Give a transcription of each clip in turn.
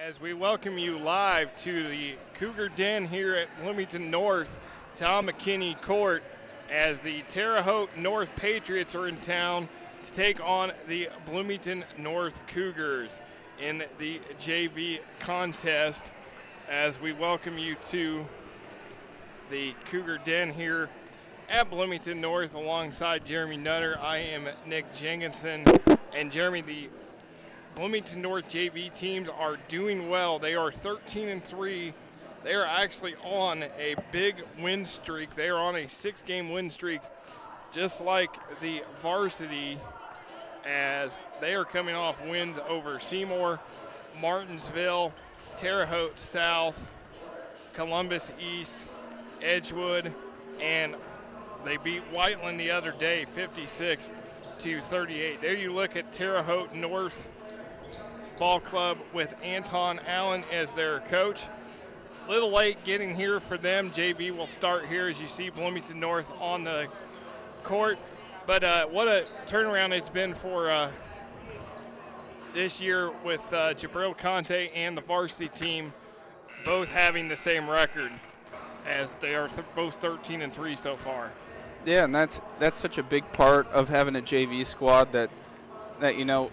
As we welcome you live to the Cougar Den here at Bloomington North, Tom McKinney Court, as the Terre Haute North Patriots are in town to take on the Bloomington North Cougars in the JV contest. As we welcome you to the Cougar Den here at Bloomington North alongside Jeremy Nutter. I am Nick Jenkinson, and Jeremy, the Bloomington North JV teams are doing well. They are 13-3. They are actually on a big win streak. They are on a 6-game win streak, just like the varsity, as they are coming off wins over Seymour, Martinsville, Terre Haute South, Columbus East, Edgewood, and they beat Whiteland the other day 56-38. There you look at Terre Haute North Ball Club with Anton Allen as their coach. A little late getting here for them. JV will start here as you see Bloomington North on the court. But what a turnaround it's been for this year with Jabril Conte and the varsity team both having the same record, as they are both 13-3 so far. Yeah, and that's such a big part of having a JV squad that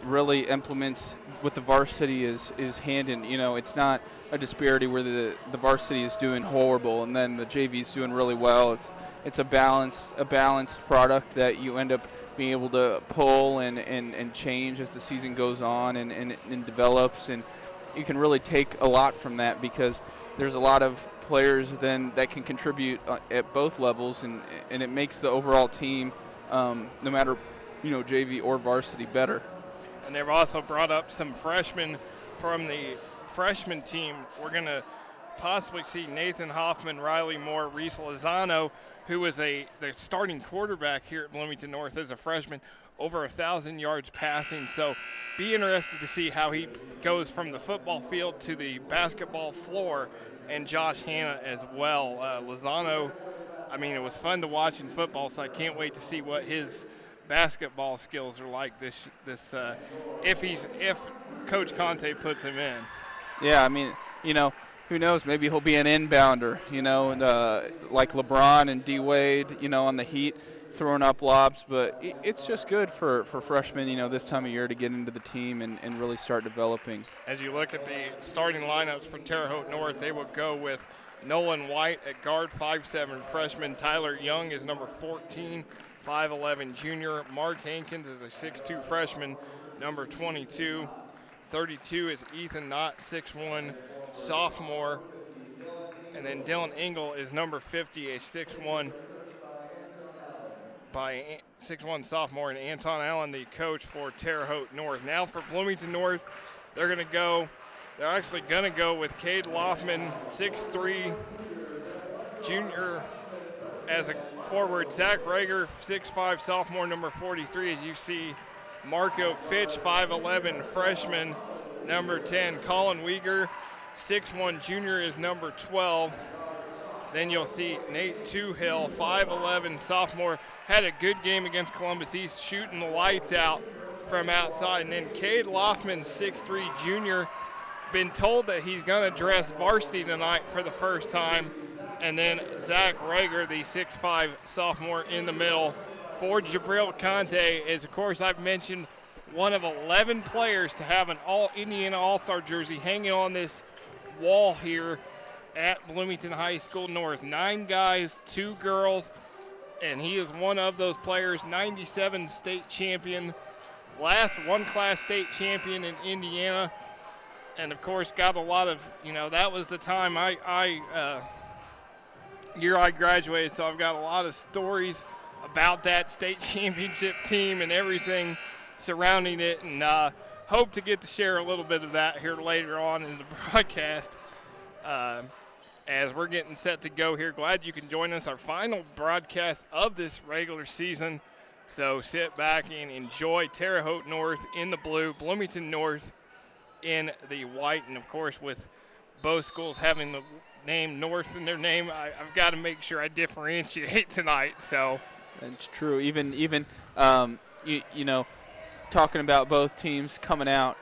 really implements what the varsity is hand in. It's not a disparity where the varsity is doing horrible and then the JV is doing really well. It's a balanced product that you end up being able to pull and change as the season goes on and develops, and you can really take a lot from that because there's a lot of players then that can contribute at both levels, and it makes the overall team, no matter JV or varsity, better. And they've also brought up some freshmen from the freshman team. We're going to possibly see Nathan Hoffman, Riley Moore, Reese Lozano, who was the starting quarterback here at Bloomington North as a freshman, over 1,000 yards passing. So be interested to see how he goes from the football field to the basketball floor, and Josh Hanna as well. Lozano, it was fun to watch in football, so I can't wait to see what his basketball skills are like this if Coach Conte puts him in. Yeah, who knows? Maybe he'll be an inbounder, like LeBron and D Wade, on the Heat, throwing up lobs. But it's just good for freshmen, this time of year to get into the team and really start developing. As you look at the starting lineups for Terre Haute North, they will go with Nolan White at guard, 5'7" freshman. Tyler Young is number 14, 5'11" junior. Mark Hankins is a 6'2" freshman, number 22. 32 is Ethan Knott, 6'1" sophomore. And then Dylan Engel is number 50, a 6'1" sophomore. And Anton Allen, the coach for Terre Haute North. Now for Bloomington North, they're actually going to go with Cade Loffman, 6'3", junior, as a forward. Zach Rager, 6'5", sophomore, number 43. As you see, Marco Fitch, 5'11", freshman, number 10. Colin Weeger, 6'1", junior, is number 12. Then you'll see Nate Toohill, 5'11", sophomore, had a good game against Columbus East, shooting the lights out from outside. And then Cade Loffman, 6'3", junior, been told that he's going to dress varsity tonight for the first time. And then Zach Rager, the 6'5", sophomore, in the middle. For Jabril Conte is, of course, I've mentioned, one of 11 players to have an All-Indiana All-Star jersey hanging on this wall here at Bloomington High School North. 9 guys, 2 girls, and he is one of those players. 97 state champion, last one-class state champion in Indiana, and, of course, got a lot of, that was the time year I graduated, so I've got a lot of stories about that state championship team and everything surrounding it, and hope to get to share a little bit of that here later on in the broadcast as we're getting set to go here. Glad you can join us, our final broadcast of this regular season. So sit back and enjoy Terre Haute North in the blue, Bloomington North in the white, and of course with both schools having the name North in their name, I've got to make sure I differentiate tonight. So that's true. Even talking about both teams coming out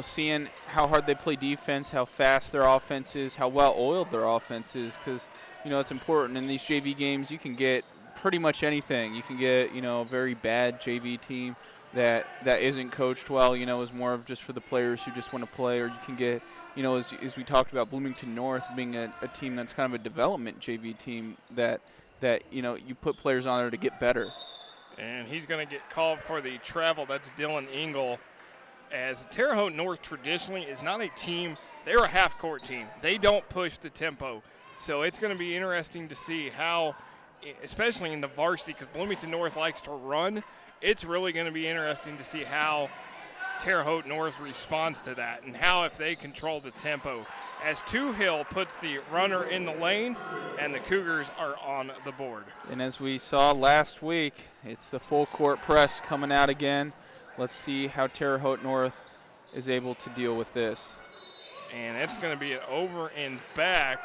seeing how hard they play defense, how fast their offense is, how well-oiled their offense is, because, it's important. In these JV games, you can get pretty much anything. You can get, a very bad JV team that isn't coached well, is more of just for the players who just want to play, or you can get, as we talked about, Bloomington North being a team that's kind of a development JV team that you put players on there to get better. And he's going to get called for the travel. That's Dylan Engel. As Terre Haute North traditionally is not a team, they're a half-court team. They don't push the tempo. So it's going to be interesting to see how, especially in the varsity, because Bloomington North likes to run, it's really going to be interesting to see how Terre Haute North responds to that and how if they control the tempo. As Two-Hill puts the runner in the lane and the Cougars are on the board. And as we saw last week, it's the full-court press coming out again. Let's see how Terre Haute North is able to deal with this. And it's going to be an over and back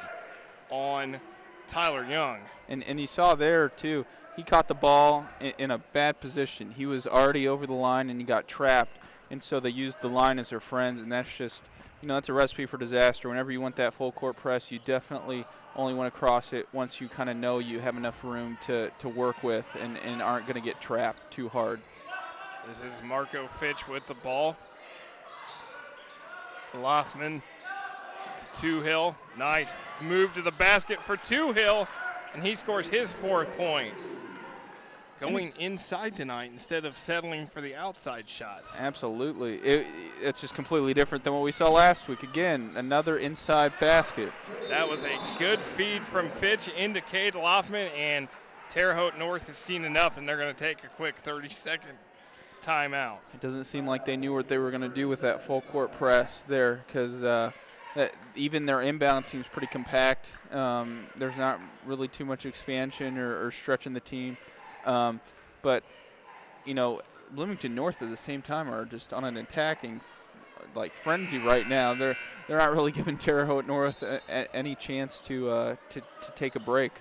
on Tyler Young. And you saw there, too, he caught the ball in a bad position. He was already over the line, and he got trapped. And so they used the line as their friends, and that's just, that's a recipe for disaster. Whenever you want that full-court press, you definitely only want to cross it once you kind of know you have enough room to work with and aren't going to get trapped too hard. This is Marco Fitch with the ball. Loffman to Two-Hill. Nice move to the basket for Two-Hill, and he scores his 4th point. Going inside tonight instead of settling for the outside shots. Absolutely. It's just completely different than what we saw last week. Again, another inside basket. That was a good feed from Fitch into Cade Loffman, and Terre Haute North has seen enough, and they're going to take a quick 30-second timeout. It doesn't seem like they knew what they were going to do with that full court press there, because even their inbound seems pretty compact. There's not really too much expansion or stretching the team. But, Bloomington North at the same time are just on an attacking frenzy right now. They're not really giving Terre Haute North any chance to take a break.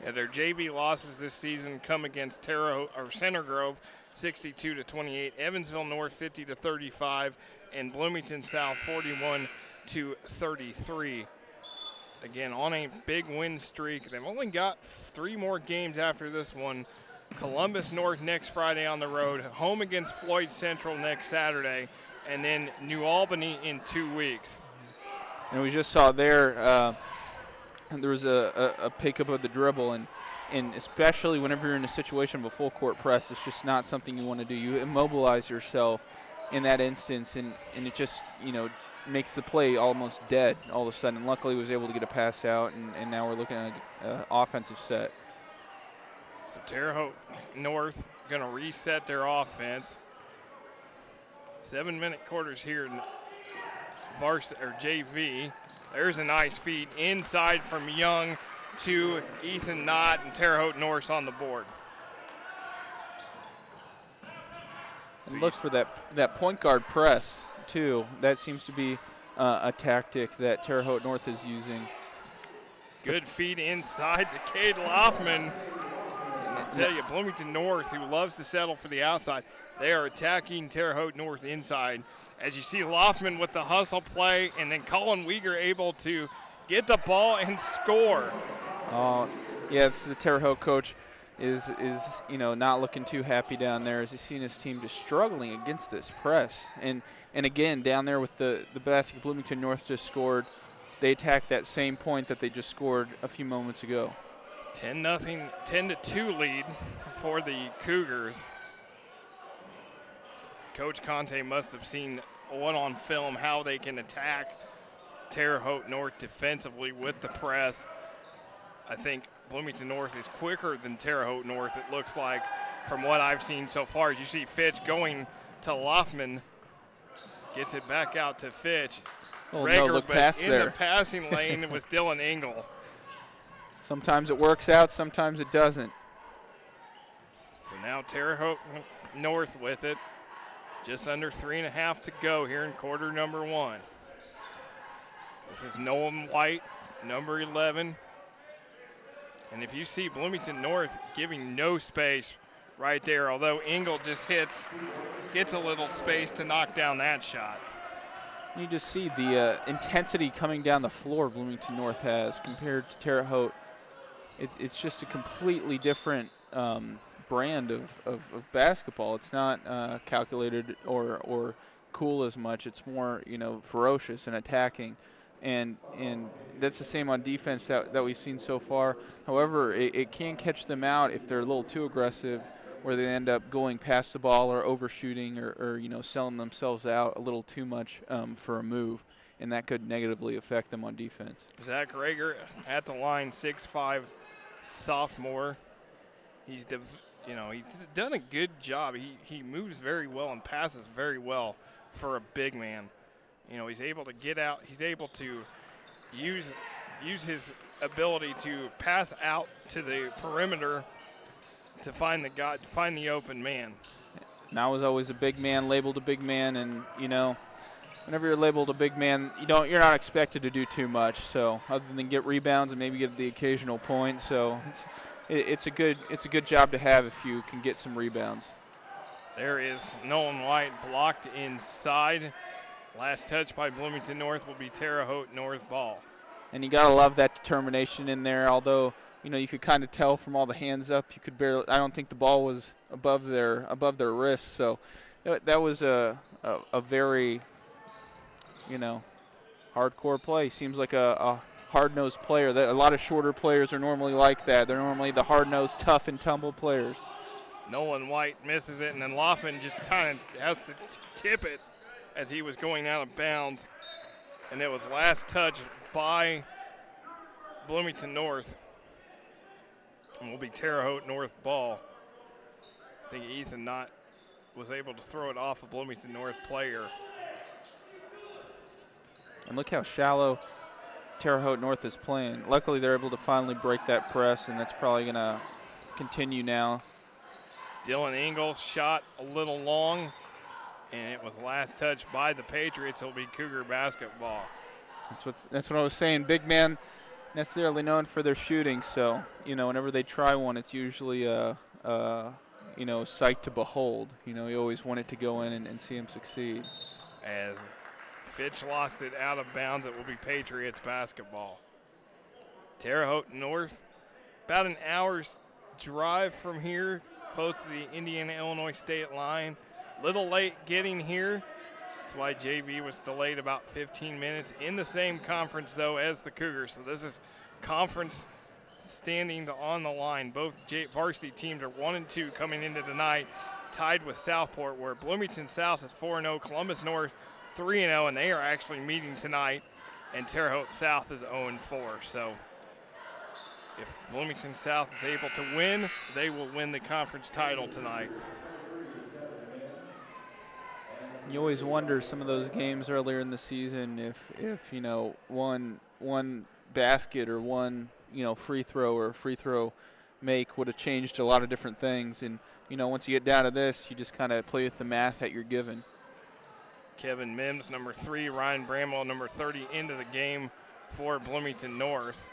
Yeah, their JV losses this season come against Center Grove 62-28, Evansville North 50-35, and Bloomington South 41-33. Again, on a big win streak. They've only got 3 more games after this one. Columbus North next Friday on the road, home against Floyd Central next Saturday, and then New Albany in 2 weeks. And we just saw there was a pick-up of the dribble, and especially whenever you're in a situation of a full-court press, it's just not something you want to do. You immobilize yourself in that instance, and it just, makes the play almost dead all of a sudden. Luckily, he was able to get a pass out, and now we're looking at an offensive set. So Terre Haute North going to reset their offense. 7-minute quarters here in varsity or JV. There's a nice feed inside from Young to Ethan Knott, and Terre Haute North on the board. And look for that point guard press too. That seems to be a tactic that Terre Haute North is using. Good feed inside to Cade Loffman. I tell you, Bloomington North, who loves to settle for the outside, they are attacking Terre Haute North inside. As you see Loffman with the hustle play, and then Colin Weeger able to get the ball and score. Yeah, the Terre Haute coach is not looking too happy down there as he's seen his team just struggling against this press. And again, down there with the basket Bloomington North just scored, they attacked that same point that they just scored a few moments ago. 10-2 lead for the Cougars. Coach Conte must have seen on film how they can attack Terre Haute North defensively with the press. I think Bloomington North is quicker than Terre Haute North, it looks like, from what I've seen so far. As you see Fitch going to Loffman, gets it back out to Fitch. No-look pass in there. The passing lane was Dylan Engel. Sometimes it works out, sometimes it doesn't. So now Terre Haute North with it. Just under 3.5 to go here in quarter number 1. This is Nolan White, number 11. And if you see Bloomington North giving no space right there, although Engel just gets a little space to knock down that shot. You just see the intensity coming down the floor Bloomington North has compared to Terre Haute. It's just a completely different brand of basketball. It's not calculated or cool as much. It's more, ferocious and attacking. And that's the same on defense that we've seen so far. However, it can catch them out if they're a little too aggressive, where they end up going past the ball or overshooting or selling themselves out a little too much for a move, and that could negatively affect them on defense. Zach Rager at the line, 6'5", sophomore. He's done a good job. He moves very well and passes very well for a big man. He's able to get out. He's able to use his ability to pass out to the perimeter to find the open man. And I was always a big man, labeled a big man, and whenever you're labeled a big man, you're not expected to do too much. So other than get rebounds and maybe get the occasional point, so it's a good job to have if you can get some rebounds. There is Nolan White blocked inside. Last touch by Bloomington North will be Terre Haute North ball. And you gotta love that determination in there. Although you could kind of tell from all the hands up, you could barely. I don't think the ball was above their wrists. So that was a very hardcore play. Seems like a hard-nosed player. A lot of shorter players are normally like that. They're normally the hard-nosed, tough and tumble players. Nolan White misses it, and then Loffman just kind of has to tip it as he was going out of bounds. And it was last touch by Bloomington North. And will be Terre Haute North ball. I think Ethan Knott was able to throw it off a Bloomington North player. And look how shallow Terre Haute North is playing. Luckily, they're able to finally break that press, and that's probably going to continue now. Dylan Ingles shot a little long, and it was last touch by the Patriots. It'll be Cougar basketball. That's what I was saying. Big man necessarily known for their shooting, so whenever they try one, it's usually sight to behold. You always want it to go in and see him succeed. As Fitch lost it out of bounds, it will be Patriots basketball. Terre Haute North, about an hour's drive from here, close to the Indiana-Illinois state line. Little late getting here. That's why JV was delayed about 15 minutes. In the same conference, though, as the Cougars. So this is conference standing on the line. Both varsity teams are 1-2 coming into tonight, tied with Southport, where Bloomington South is 4-0, Columbus North 3-0, and they are actually meeting tonight, and Terre Haute South is 0-4. So if Bloomington South is able to win, they will win the conference title tonight. You always wonder some of those games earlier in the season if one basket or one free throw or free throw make would have changed a lot of different things. And once you get down to this, you just kind of play with the math that you're given. Kevin Mims, number 3, Ryan Bramwell, number 30, into the game for Bloomington North.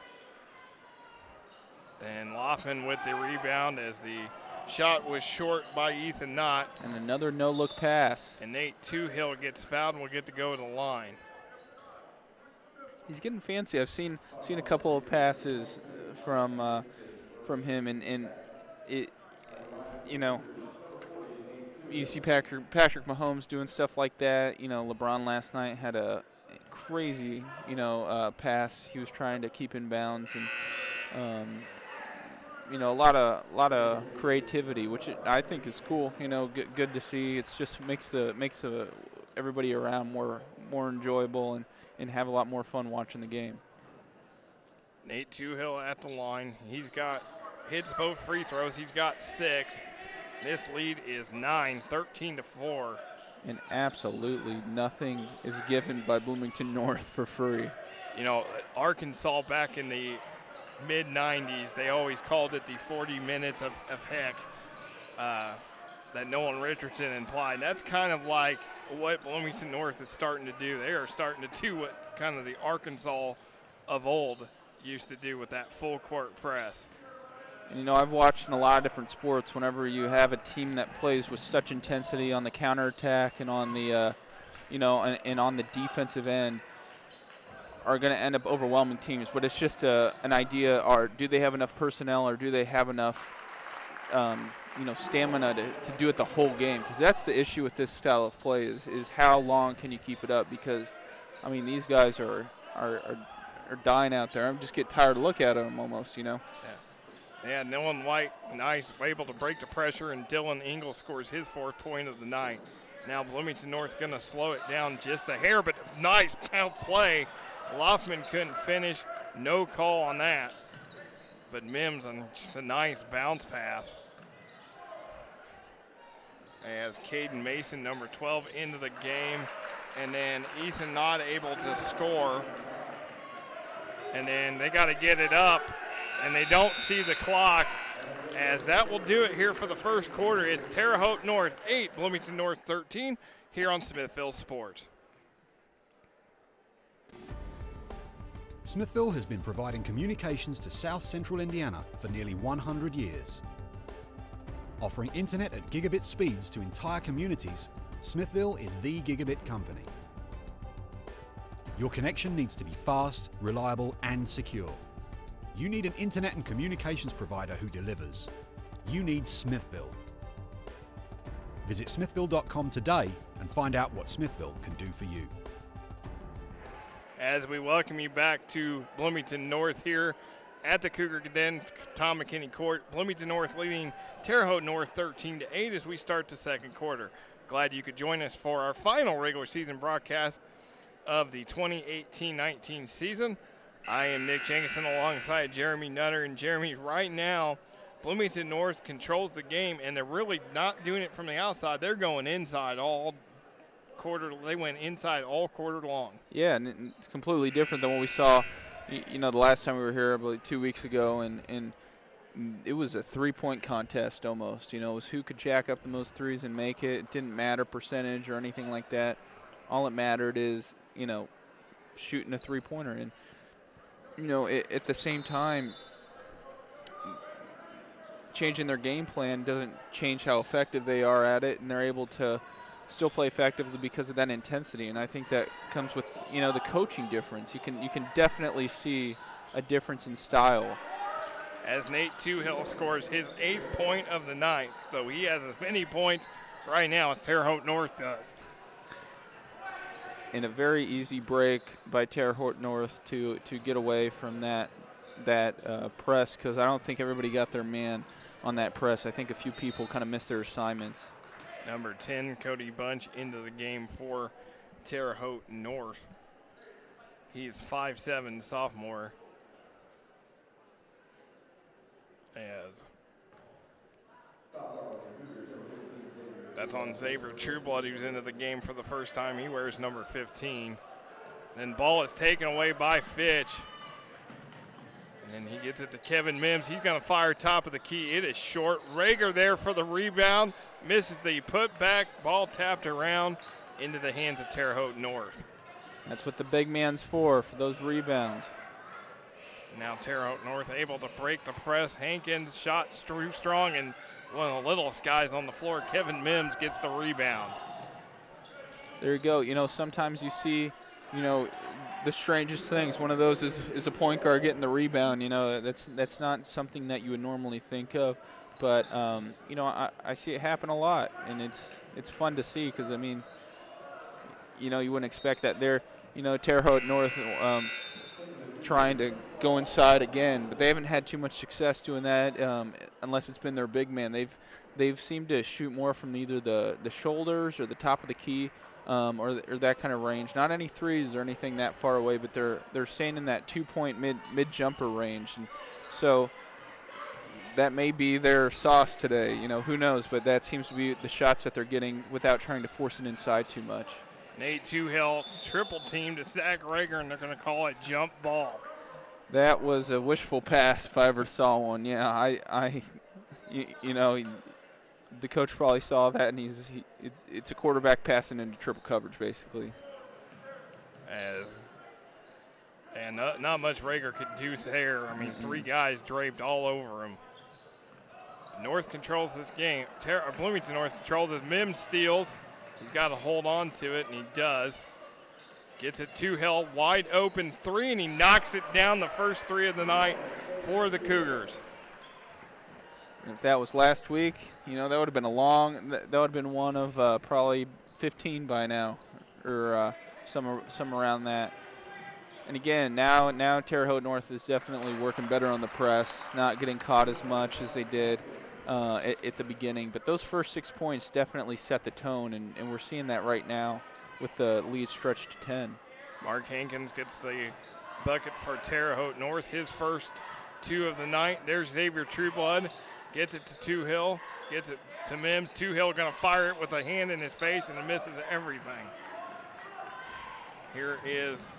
And Loffman with the rebound as the shot was short by Ethan Knott. And another no-look pass. And Nate Toohill gets fouled and will get to go to the line. He's getting fancy. I've seen a couple of passes from him, and it you see Patrick Mahomes doing stuff like that. LeBron last night had a crazy pass he was trying to keep in bounds, and a lot of creativity, which I think is cool. Good to see. It's just makes everybody around more enjoyable and have a lot more fun watching the game. Nate Toohill at the line. Hits both free throws. He's got 6. This lead is 9, 13-4. And absolutely nothing is given by Bloomington North for free. Arkansas back in the mid-90s, they always called it the 40 minutes of heck that Nolan Richardson implied. That's kind of like what Bloomington North is starting to do. They are starting to do what kind of the Arkansas of old used to do with that full court press. And, I've watched in a lot of different sports, whenever you have a team that plays with such intensity on the counterattack and on the and on the defensive end are going to end up overwhelming teams. But it's just an idea, or do they have enough personnel, or do they have enough stamina to do it the whole game? Because that's the issue with this style of play is how long can you keep it up? Because, I mean, these guys are dying out there. I just get tired to look at them almost, Yeah, Nolan White, nice, able to break the pressure, and Dylan Ingle scores his 4th point of the night. Now Bloomington North going to slow it down just a hair, but nice play. Loffman couldn't finish, no call on that. But Mims on just a nice bounce pass. As Caden Mason, number 12, into the game. And then Ethan not able to score. And then they got to get it up. And they don't see the clock, as that will do it here for the first quarter. It's Terre Haute North 8, Bloomington North 13, here on Smithville Sports. Smithville has been providing communications to South Central Indiana for nearly 100 years. Offering internet at gigabit speeds to entire communities, Smithville is the gigabit company. Your connection needs to be fast, reliable, and secure. You need an internet and communications provider who delivers. You need Smithville. Visit smithville.com today and find out what Smithville can do for you. As we welcome you back to Bloomington North here at the Cougar Den, Tom McKinney Court. Bloomington North leading Terre Haute North 13-8 as we start the second quarter. Glad you could join us for our final regular season broadcast of the 2018-19 season. I am Nick Jenkinson alongside Jeremy Nutter. And Jeremy, right now, Bloomington North controls the game, and they're really not doing it from the outside. They're going inside all quarter. They went inside all quarter long. Yeah, and it's completely different than what we saw, the last time we were here, I believe 2 weeks ago, and it was a three-point contest almost. It was who could jack up the most threes and make it. It didn't matter percentage or anything like that. All it mattered is, shooting a three-pointer. And at the same time, changing their game plan doesn't change how effective they are at it, and they're able to still play effectively because of that intensity. And I think that comes with, the coaching difference. You can definitely see a difference in style. As Nate Toohill scores his 8th point of the night, so he has as many points right now as Terre Haute North does. And a very easy break by Terre Haute North to get away from that press, because I don't think everybody got their man on that press. I think a few people kind of missed their assignments. Number 10, Cody Bunch, into the game for Terre Haute North. He's 5'7", sophomore. That's on Xavier Trueblood, who's into the game for the first time. He wears number 15. Then ball is taken away by Fitch. And then he gets it to Kevin Mims. He's going to fire top of the key. It is short. Rager there for the rebound. Misses the putback. Ball tapped around into the hands of Terre Haute North. That's what the big man's for those rebounds. Now Terre Haute North able to break the press. Hankins shot too strong, and one of the littlest guys on the floor, Kevin Mims, gets the rebound. There you go. Sometimes you see, the strangest things. One of those is a point guard getting the rebound. That's not something that you would normally think of. But, I see it happen a lot, and it's fun to see because, you wouldn't expect that. They're, Terre Haute North trying to go inside again, but they haven't had too much success doing that unless it's been their big man. They've seemed to shoot more from either the shoulders or the top of the key or that kind of range. Not any threes or anything that far away, but they're staying in that 2-point mid jumper range, and so that may be their sauce today. Who knows? But that seems to be the shots that they're getting without trying to force it inside too much. Nate Toohill triple team to Zach Rager, and they're going to call it jump ball. That was a wishful pass if I ever saw one. Yeah, the coach probably saw that, and it's a quarterback passing into triple coverage basically. And not much Rager could do there. Three guys draped all over him. North controls this game. Bloomington North controls as Mims steals. He's got to hold on to it, and he does. Gets it to Hill, wide open three, and he knocks it down, the first three of the night for the Cougars. If that was last week, you know, that would have been that would have been one of probably 15 by now, or some around that. And again, now Terre Haute North is definitely working better on the press, not getting caught as much as they did at the beginning. But those first 6 points definitely set the tone, and we're seeing that right now with the lead stretched to 10. Mark Hankins gets the bucket for Terre Haute North, his first two of the night. There's Xavier Trueblood, gets it to Two Hill, gets it to Mims. Two Hill going to fire it with a hand in his face, and it misses everything. Here is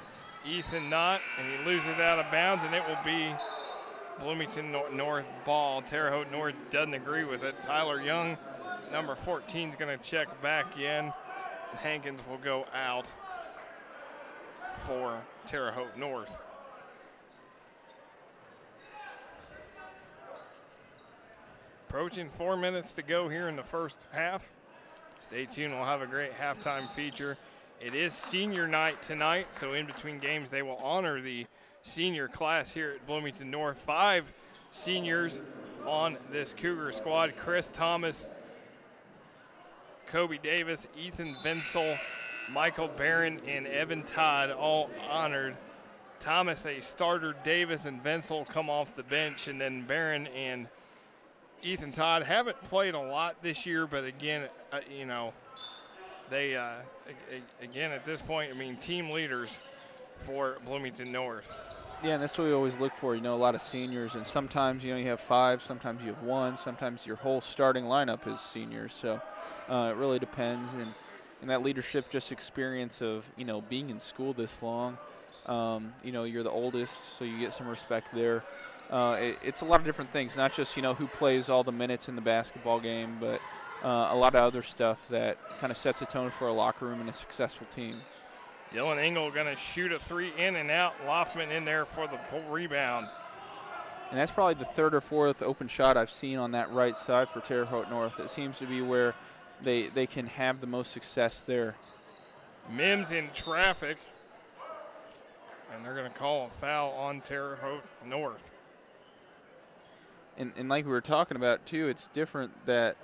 Ethan Knott, and he loses it out of bounds, and it will be Bloomington North ball. Terre Haute North doesn't agree with it. Tyler Young, number 14, is going to check back in. Hankins will go out for Terre Haute North. Approaching 4 minutes to go here in the first half. Stay tuned, we'll have a great halftime feature. It is senior night tonight, so in between games they will honor the senior class here at Bloomington North. 5 seniors on this Cougar squad: Chris Thomas, Kobe Davis, Ethan Vinsel, Michael Barron, and Evan Todd, all honored. Thomas a starter, Davis and Vinsel come off the bench, and then Barron and Ethan Todd haven't played a lot this year, but again, you know, they, again, at this point, I mean, team leaders for Bloomington North. Yeah, and that's what we always look for, you know, a lot of seniors. And sometimes, you know, you have 5, sometimes you have 1, sometimes your whole starting lineup is seniors. So it really depends. And that leadership, just experience of, you know, being in school this long. You know, you're the oldest, so you get some respect there. It's a lot of different things, not just, you know, who plays all the minutes in the basketball game, but a lot of other stuff that kind of sets a tone for a locker room and a successful team. Dylan Engel going to shoot a 3 in and out. Loftman in there for the rebound. And that's probably the 3rd or 4th open shot I've seen on that right side for Terre Haute North. It seems to be where they can have the most success there. Mims in traffic, and they're going to call a foul on Terre Haute North. And like we were talking about, too, it's different that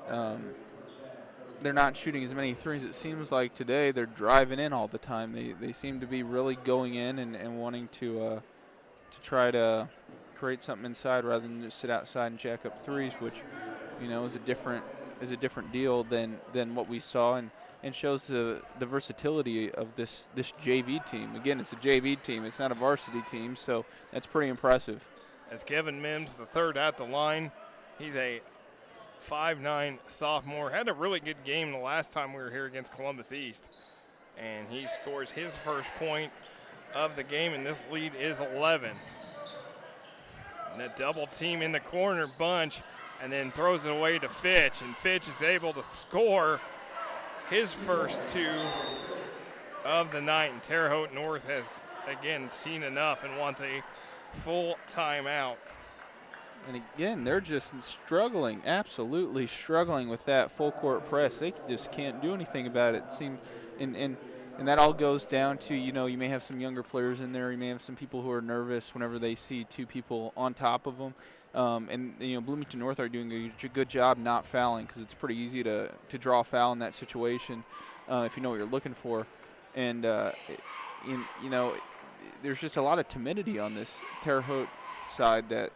they're not shooting as many threes. It seems like today they're driving in all the time. They seem to be really going in and wanting to try to create something inside rather than just sit outside and jack up threes, which, you know, is a different deal than what we saw, and shows the versatility of this JV team. Again, it's a JV team. It's not a varsity team, so that's pretty impressive. As Kevin Mims, the 3rd at the line, he's a 5'9" sophomore. Had a really good game the last time we were here against Columbus East. And he scores his first point of the game, and this lead is 11. And a double team in the corner bunch, and then throws it away to Fitch. And Fitch is able to score his first 2 of the night. And Terre Haute North has, again, seen enough and wants a full timeout. And again, they're just struggling, absolutely struggling with that full court press. They just can't do anything about it. It seems, and that all goes down to, you know, you may have some younger players in there. You may have some people who are nervous whenever they see 2 people on top of them. And, you know, Bloomington North are doing a good job not fouling, because it's pretty easy to draw a foul in that situation if you know what you're looking for. And, you know, there's just a lot of timidity on this Terre Haute side that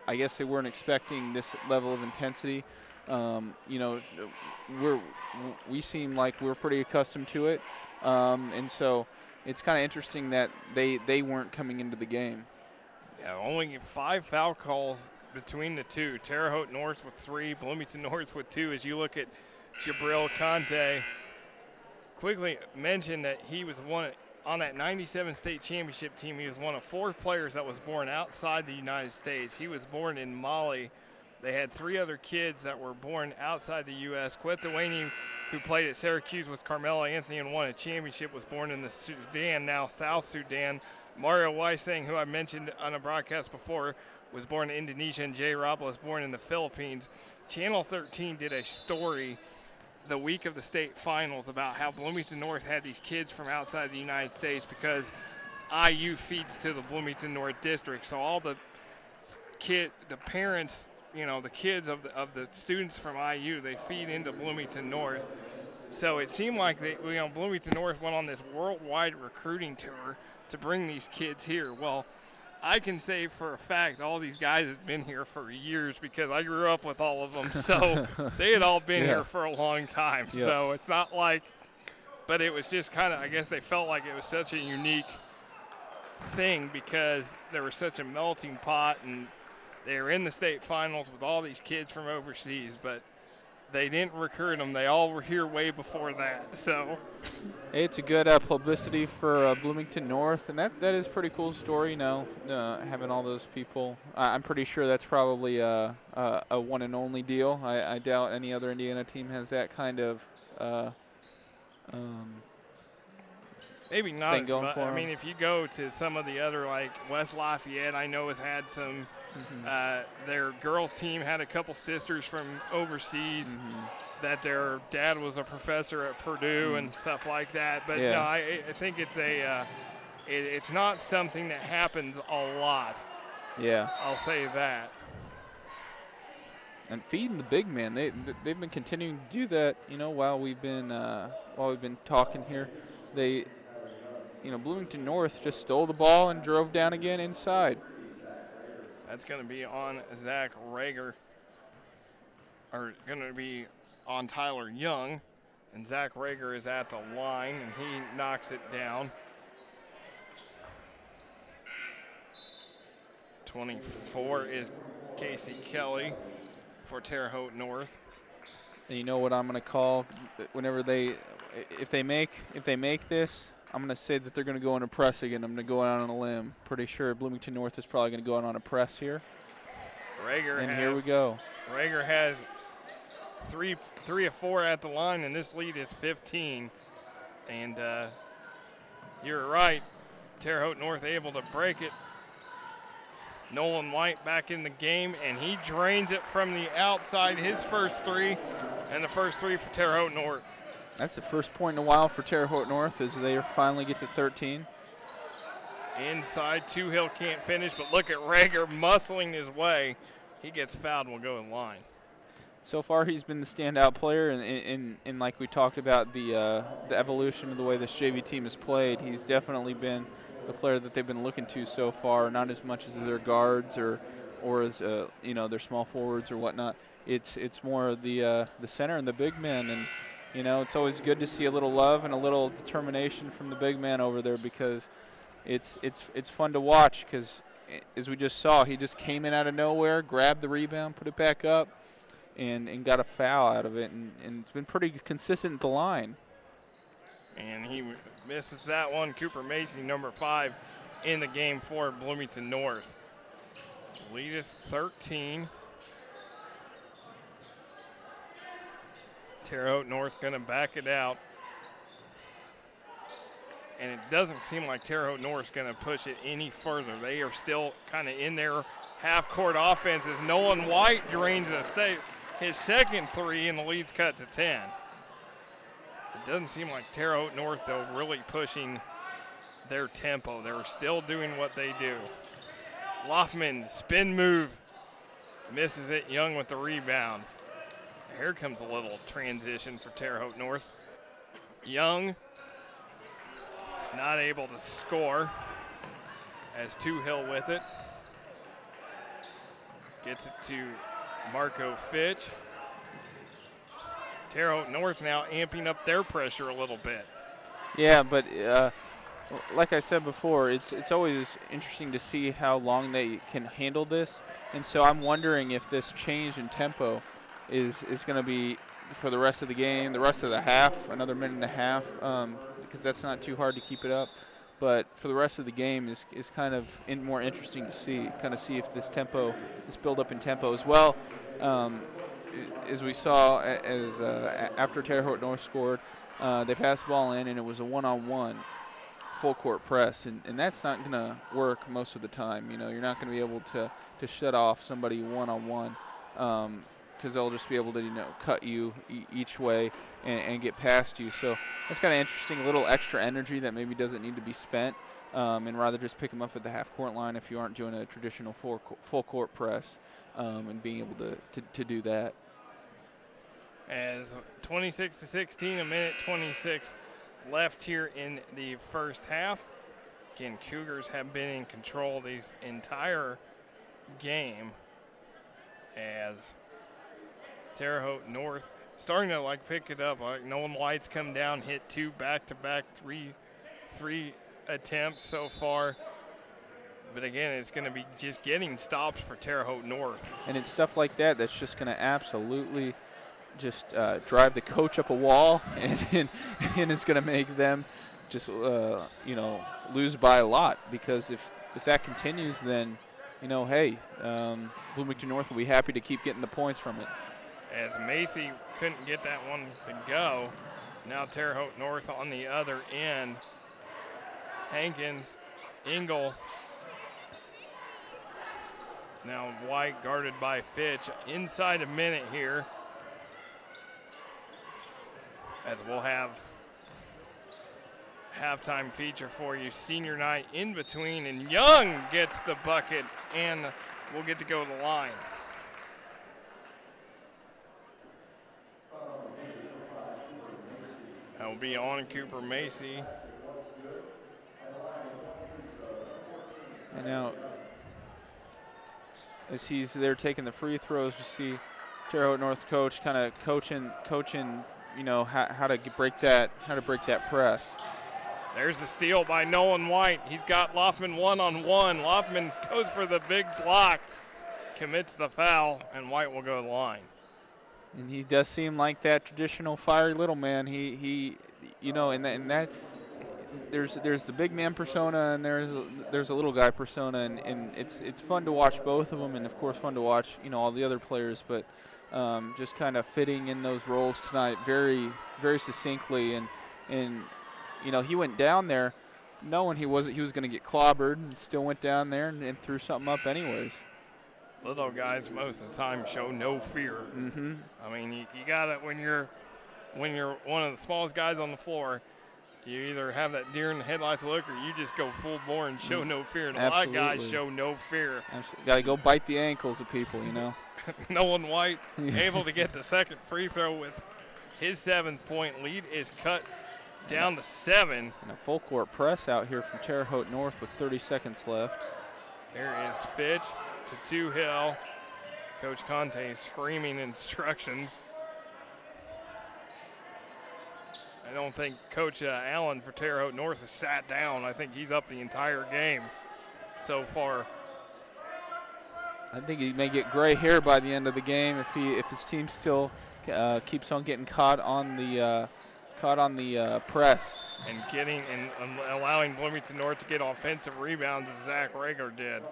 I guess they weren't expecting this level of intensity. You know, we seem like we're pretty accustomed to it, and so it's kind of interesting that they weren't coming into the game. Yeah, only 5 foul calls between the 2. Terre Haute North with 3, Bloomington North with 2. As you look at Jabril Conte, quickly mention that he was on that 97 state championship team. He was one of 4 players that was born outside the United States. He was born in Mali. They had 3 other kids that were born outside the U.S. Kwetawani, who played at Syracuse with Carmelo Anthony and won a championship, was born in the Sudan, now South Sudan. Mario Weissing, who I mentioned on a broadcast before, was born in Indonesia, and Jay Robb was born in the Philippines. Channel 13 did a story the week of the state finals about how Bloomington North had these kids from outside the United States because IU feeds to the Bloomington North district. So all the parents, the kids of the students from IU, they feed into Bloomington North. So it seemed like Bloomington North went on this worldwide recruiting tour to bring these kids here. Well, I can say for a fact all these guys have been here for years because I grew up with all of them. So they had all been here for a long time. Yeah. So it's not like – but it was just kind of – I guess they felt like it was such a unique thing because there was such a melting pot and they were in the state finals with all these kids from overseas. But they didn't recruit them. They all were here way before that. So – it's a good publicity for Bloomington North, and that is a pretty cool story, having all those people. I'm pretty sure that's probably a one and only deal. I doubt any other Indiana team has that kind of maybe not as much. I mean, if you go to some of the other, like West Lafayette, I know has had some. Their girls team had a couple sisters from overseas. That their dad was a professor at Purdue and stuff like that. But no, I think it's it's not something that happens a lot. Yeah, I'll say that. And feeding the big man, they've been continuing to do that. While we've been talking here, Bloomington North just stole the ball and drove down again inside. That's going to be on Zach Rager, or going to be on Tyler Young, and Zach Rager is at the line, and he knocks it down. 24 is Casey Kelly for Terre Haute North. And you know what I'm going to call whenever if they make this, I'm going to say that they're going to go on a press again. I'm going to go out on a limb. Pretty sure Bloomington North is probably going to go out on a press here. Here we go. Rager has three of 4 at the line, and this lead is 15. And you're right, Terre Haute North able to break it. Nolan White back in the game, and he drains it from the outside. His first 3, and the first 3 for Terre Haute North. That's the first point in a while for Terre Haute North as they finally get to 13. Inside, Hill can't finish, but look at Rager muscling his way. He gets fouled and will go in line. So far, he's been the standout player, and like we talked about the evolution of the way this JV team has played. He's definitely been the player that they've been looking to so far, not as much as their guards or as their small forwards or whatnot. It's more the center and the big men, and it's always good to see a little love and a little determination from the big man over there because it's fun to watch because as we just saw, he just came in out of nowhere, grabbed the rebound, put it back up. And got a foul out of it, and it's been pretty consistent at the line. And he misses that one. Cooper Macy, number 5, in the game for Bloomington North. Lead is 13. Terre Haute North going to back it out. And it doesn't seem like Terre Haute North is going to push it any further. They are still kind of in their half-court offense as Nolan White drains his second 3, and the lead's cut to 10. It doesn't seem like Terre Haute North, though, really pushing their tempo. They're still doing what they do. Loffman, spin move, misses it. Young with the rebound. Here comes a little transition for Terre Haute North. Young not able to score as Hill with it. Gets it to Marco Fitch. Terre Haute North now amping up their pressure a little bit. Yeah, but like I said before, it's always interesting to see how long they can handle this. And so I'm wondering if this change in tempo is going to be for the rest of the game, the rest of the half, another minute and a half, because that's not too hard to keep it up. But for the rest of the game is kind of more interesting to see, if this tempo, this build-up in tempo as well. As we saw after Terre Haute North scored, they passed the ball in, and it was a one-on-one full-court press, and that's not going to work most of the time. You're not going to be able to shut off somebody one-on-one. because they'll just be able to, cut you each way and get past you. So that's kind of interesting, a little extra energy that maybe doesn't need to be spent, and rather just pick them up at the half-court line if you aren't doing a traditional full-court press, and being able to do that. As 26-16, a minute 26 left here in the first half. Again, Cougars have been in control this entire game, as Terre Haute North starting to pick it up. Nolan White's come down, hit 2 back-to-back, three attempts so far. But again, it's going to be just getting stops for Terre Haute North. And it's stuff like that that's just going to absolutely just drive the coach up a wall, and it's going to make them just lose by a lot, because if that continues, then hey, Bloomington North will be happy to keep getting the points from it. As Macy couldn't get that one to go, now Terre Haute North on the other end. Hankins, Engel. Now White guarded by Fitch. Inside a minute here, as we'll have halftime feature for you. Senior night in between, and Young gets the bucket, and we'll get to go to the line. That will be on Cooper Macy. And now, as he's there taking the free throws, you see Terre Haute North coach kind of coaching, how to break that press. There's the steal by Nolan White. He's got Loffman one-on-one. Loffman goes for the big block, commits the foul, and White will go to the line. And he does seem like that traditional fiery little man. He and that there's the big man persona, and there's a little guy persona, and it's fun to watch both of them, and of course fun to watch all the other players, but just kind of fitting in those roles tonight very, very succinctly, and he went down there knowing he was going to get clobbered, and still went down there and threw something up anyways. Little guys most of the time show no fear. Mm-hmm. I mean, you got it when you're one of the smallest guys on the floor. You either have that deer in the headlights look, or you just go full bore and show no fear. And a lot of guys show no fear. Got to go bite the ankles of people, Nolan White able to get the second free throw with his 7-point lead is cut down to 7. And a full court press out here from Terre Haute North with 30 seconds left. Here is Fitch to Hill. Coach Conte screaming instructions. I don't think Coach Allen for Terre Haute North has sat down. I think he's up the entire game so far. I think he may get gray hair by the end of the game if his team still keeps on getting caught on the press and allowing Bloomington North to get offensive rebounds as Zach Rager did.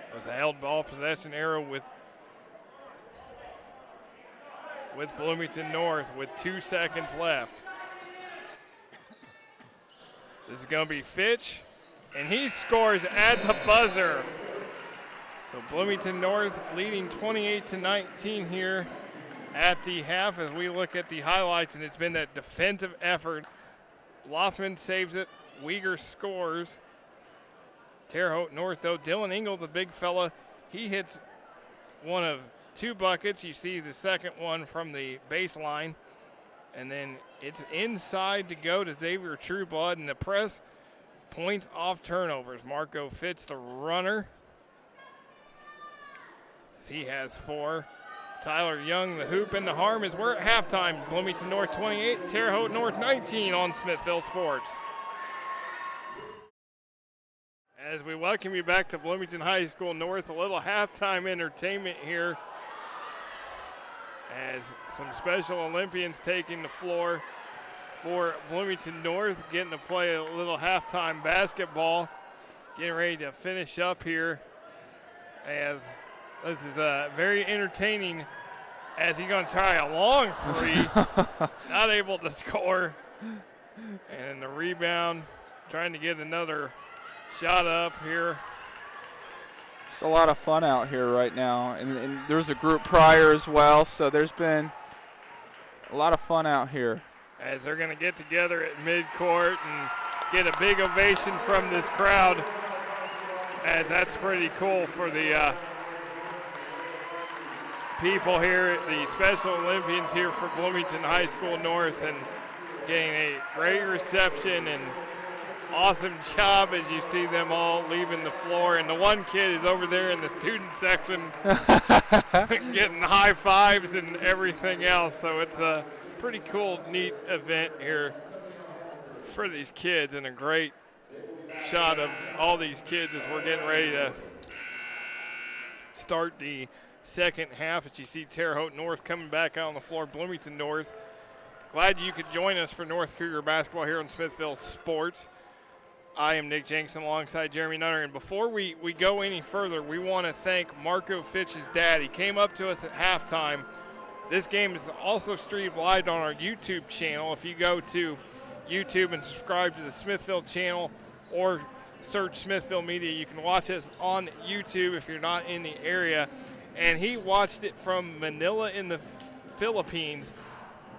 It was a held ball possession error with Bloomington North with 2 seconds left. This is going to be Fitch, and he scores at the buzzer. So Bloomington North leading 28-19 here at the half as we look at the highlights, and it's been that defensive effort. Loffman saves it, Uyghur scores. Terre Haute North, though, Dylan Engel, the big fella, he hits one of 2 buckets. You see the second one from the baseline. And then it's inside to go to Xavier Trueblood, and the press points off turnovers. Marco Fitz, the runner, as he has 4. Tyler Young, the hoop, and the harm, as we're at halftime. Bloomington North 28, Terre Haute North 19 on Smithville Sports. As we welcome you back to Bloomington High School North, a little halftime entertainment here as some Special Olympians taking the floor for Bloomington North, getting to play a little halftime basketball, getting ready to finish up here, as this is very entertaining as he's going to try a long three, not able to score, and the rebound, trying to get another shot up here. It's a lot of fun out here right now, and there's a group prior as well, so there's been a lot of fun out here. As they're going to get together at midcourt and get a big ovation from this crowd, as that's pretty cool for the people here, the Special Olympians here for Bloomington High School North, and getting a great reception and awesome job as you see them all leaving the floor. And the one kid is over there in the student section getting high fives and everything else. So it's a pretty cool, neat event here for these kids, and a great shot of all these kids as we're getting ready to start the second half. As you see Terre Haute North coming back out on the floor, Bloomington North. Glad you could join us for North Cougar basketball here on Smithville Sports. I am Nick Jensen alongside Jeremy Nutter, and before we go any further, we want to thank Marco Fitch's dad. He came up to us at halftime. This game is also streamed live on our YouTube channel. If you go to YouTube and subscribe to the Smithville channel or search Smithville Media, you can watch us on YouTube if you're not in the area. And he watched it from Manila in the Philippines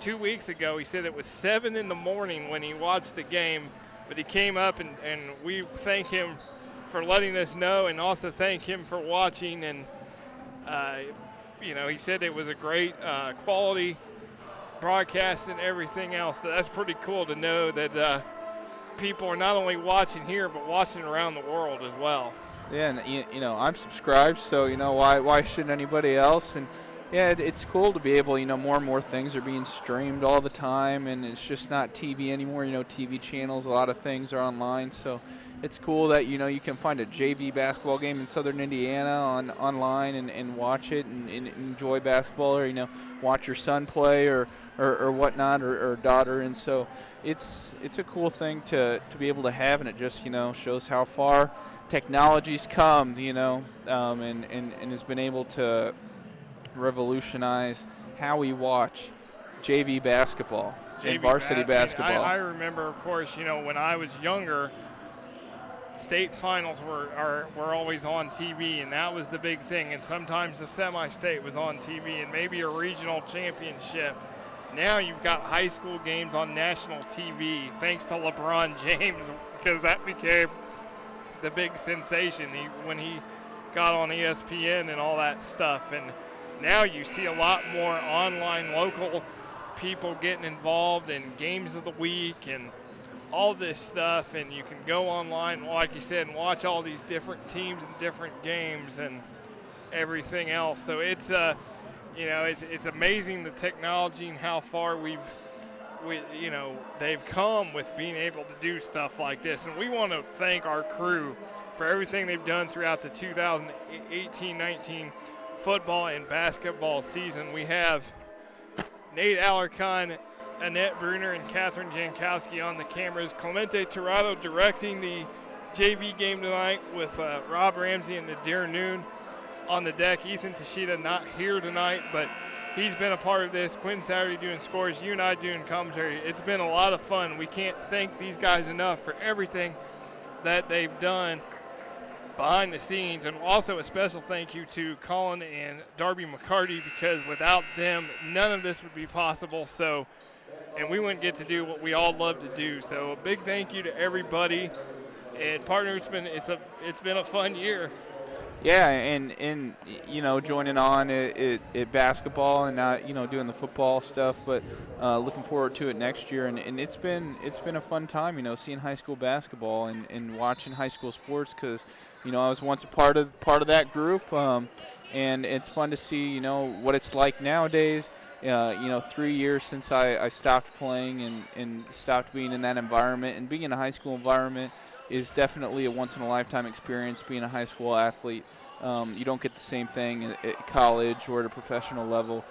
2 weeks ago. He said it was 7 in the morning when he watched the game. But he came up, and we thank him for letting us know, and also thank him for watching. And, you know, he said it was a great quality broadcast and everything else. So that's pretty cool to know that people are not only watching here, but watching around the world as well. Yeah, and you know, I'm subscribed, so you know, why shouldn't anybody else? And yeah, it's cool to be able, you know, more and more things are being streamed all the time, and it's just not TV anymore. You know, TV channels, a lot of things are online, so it's cool that, you know, you can find a JV basketball game in Southern Indiana online and watch it and enjoy basketball, or, you know, watch your son play or whatnot, or daughter. And so it's a cool thing to be able to have, and it just, you know, shows how far technology's come, you know, and has been able to revolutionize how we watch JV basketball and varsity basketball. I remember, of course, you know, when I was younger, state finals were always on TV, and that was the big thing. And sometimes the semi-state was on TV, and maybe a regional championship. Now you've got high school games on national TV, thanks to LeBron James, because that became the big sensation when he got on ESPN and all that stuff. And now you see a lot more online local people getting involved in games of the week and all this stuff, and you can go online, like you said, and watch all these different teams and different games and everything else. So it's you know, it's amazing the technology and how far you know, they've come with being able to do stuff like this. And we want to thank our crew for everything they've done throughout the 2018-19 football and basketball season. We have Nate Alarcon, Annette Bruner, and Catherine Jankowski on the cameras. Clemente Tirado directing the JV game tonight with Rob Ramsey and Nadir Noon on the deck. Ethan Tashida not here tonight, but he's been a part of this. Quinn Saturday doing scores, you and I doing commentary. It's been a lot of fun. We can't thank these guys enough for everything that they've done behind the scenes. And also a special thank you to Colin and Darby McCarty, because without them, none of this would be possible. So, and we wouldn't get to do what we all love to do. So a big thank you to everybody. And partner, it's been a fun year. Yeah, and you know, joining on at basketball and not, you know, doing the football stuff, but looking forward to it next year. And it's been a fun time, you know, seeing high school basketball and watching high school sports, because, you know, I was once a part of that group, and it's fun to see, you know, what it's like nowadays. You know, 3 years since I stopped playing and stopped being in that environment, and being in a high school environment is definitely a once-in-a-lifetime experience. Being a high school athlete, you don't get the same thing at college or at a professional level,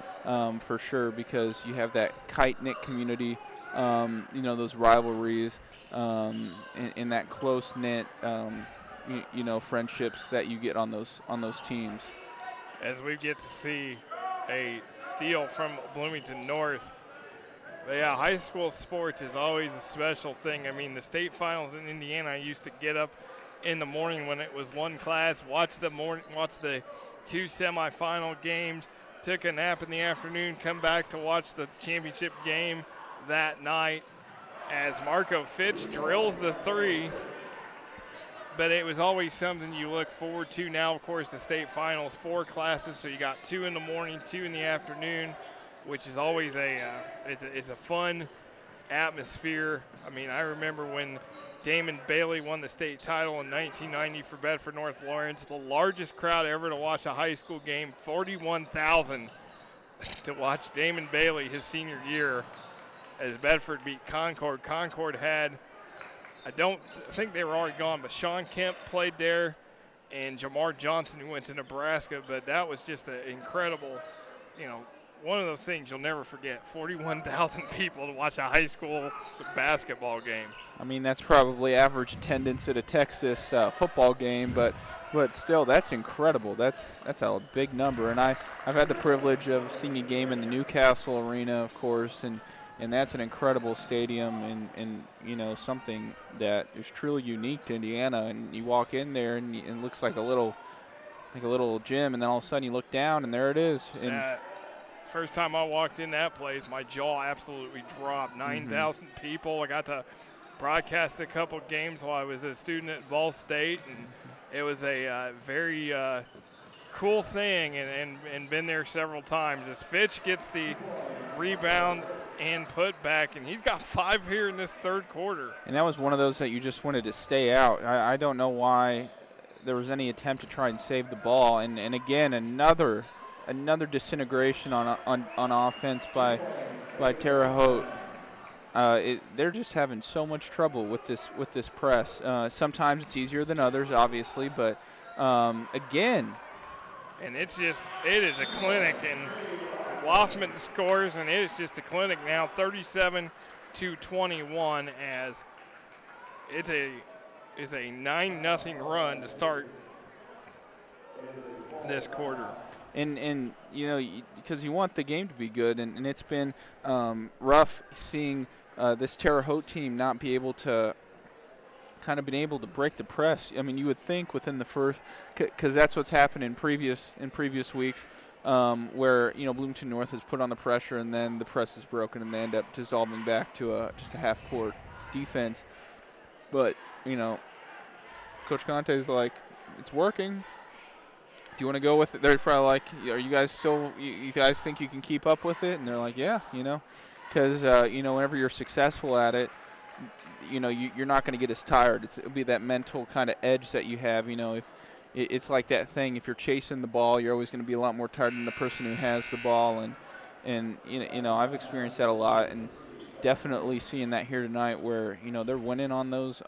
for sure, because you have that tight-knit community, you know, those rivalries, and that close-knit, you know, friendships that you get on those teams. As we get to see a steal from Bloomington North. But yeah, high school sports is always a special thing. I mean, the state finals in Indiana, I used to get up in the morning when it was one class, watched the 2 semifinal games, took a nap in the afternoon, come back to watch the championship game that night as Marco Fitch drills the 3. But it was always something you look forward to. Now, of course, the state finals, 4 classes, so you got 2 in the morning, 2 in the afternoon, which is always it's a fun atmosphere. I mean, I remember when Damon Bailey won the state title in 1990 for Bedford North Lawrence, the largest crowd ever to watch a high school game, 41,000 to watch Damon Bailey his senior year as Bedford beat Concord. Concord had, I think they were already gone, but Sean Kemp played there and Jamar Johnson, who went to Nebraska. But that was just an incredible, one of those things you'll never forget. 41,000 people to watch a high school basketball game. I mean, that's probably average attendance at a Texas football game, but still, that's incredible. That's a big number. And I've had the privilege of seeing a game in the Newcastle Arena, of course, and that's an incredible stadium and something that is truly unique to Indiana. And you walk in there and it looks like a little gym, and then all of a sudden you look down and there it is. And first time I walked in that place, my jaw absolutely dropped. 9,000 people. I got to broadcast a couple games while I was a student at Ball State, and it was a very cool thing, and been there several times. As Fitch gets the rebound and put back, and he's got 5 here in this third quarter. And that was one of those that you just wanted to stay out. I don't know why there was any attempt to try and save the ball. And again, another disintegration on offense by Terre Haute. They're just having so much trouble with this press. Sometimes it's easier than others, obviously, but again. And it is a clinic, and Loftman scores, and it is just a clinic now, 37-21, as it's a 9-0 run to start this quarter. And because you want the game to be good, and it's been rough seeing this Terre Haute team not be able to kind of been able to break the press. I mean, you would think within the first, because that's what's happened in previous weeks, where Bloomington North has put on the pressure and then the press is broken and they end up dissolving back to just a half-court defense. But Coach Conte is like, it's working. Do you want to go with it? They're probably like, are you guys still? You guys think you can keep up with it? And they're like, yeah, because whenever you're successful at it, you're not going to get as tired. It'll be that mental kind of edge that you have. If it's like that thing, if you're chasing the ball, you're always going to be a lot more tired than the person who has the ball. And I've experienced that a lot, and definitely seeing that here tonight, where they're winning on those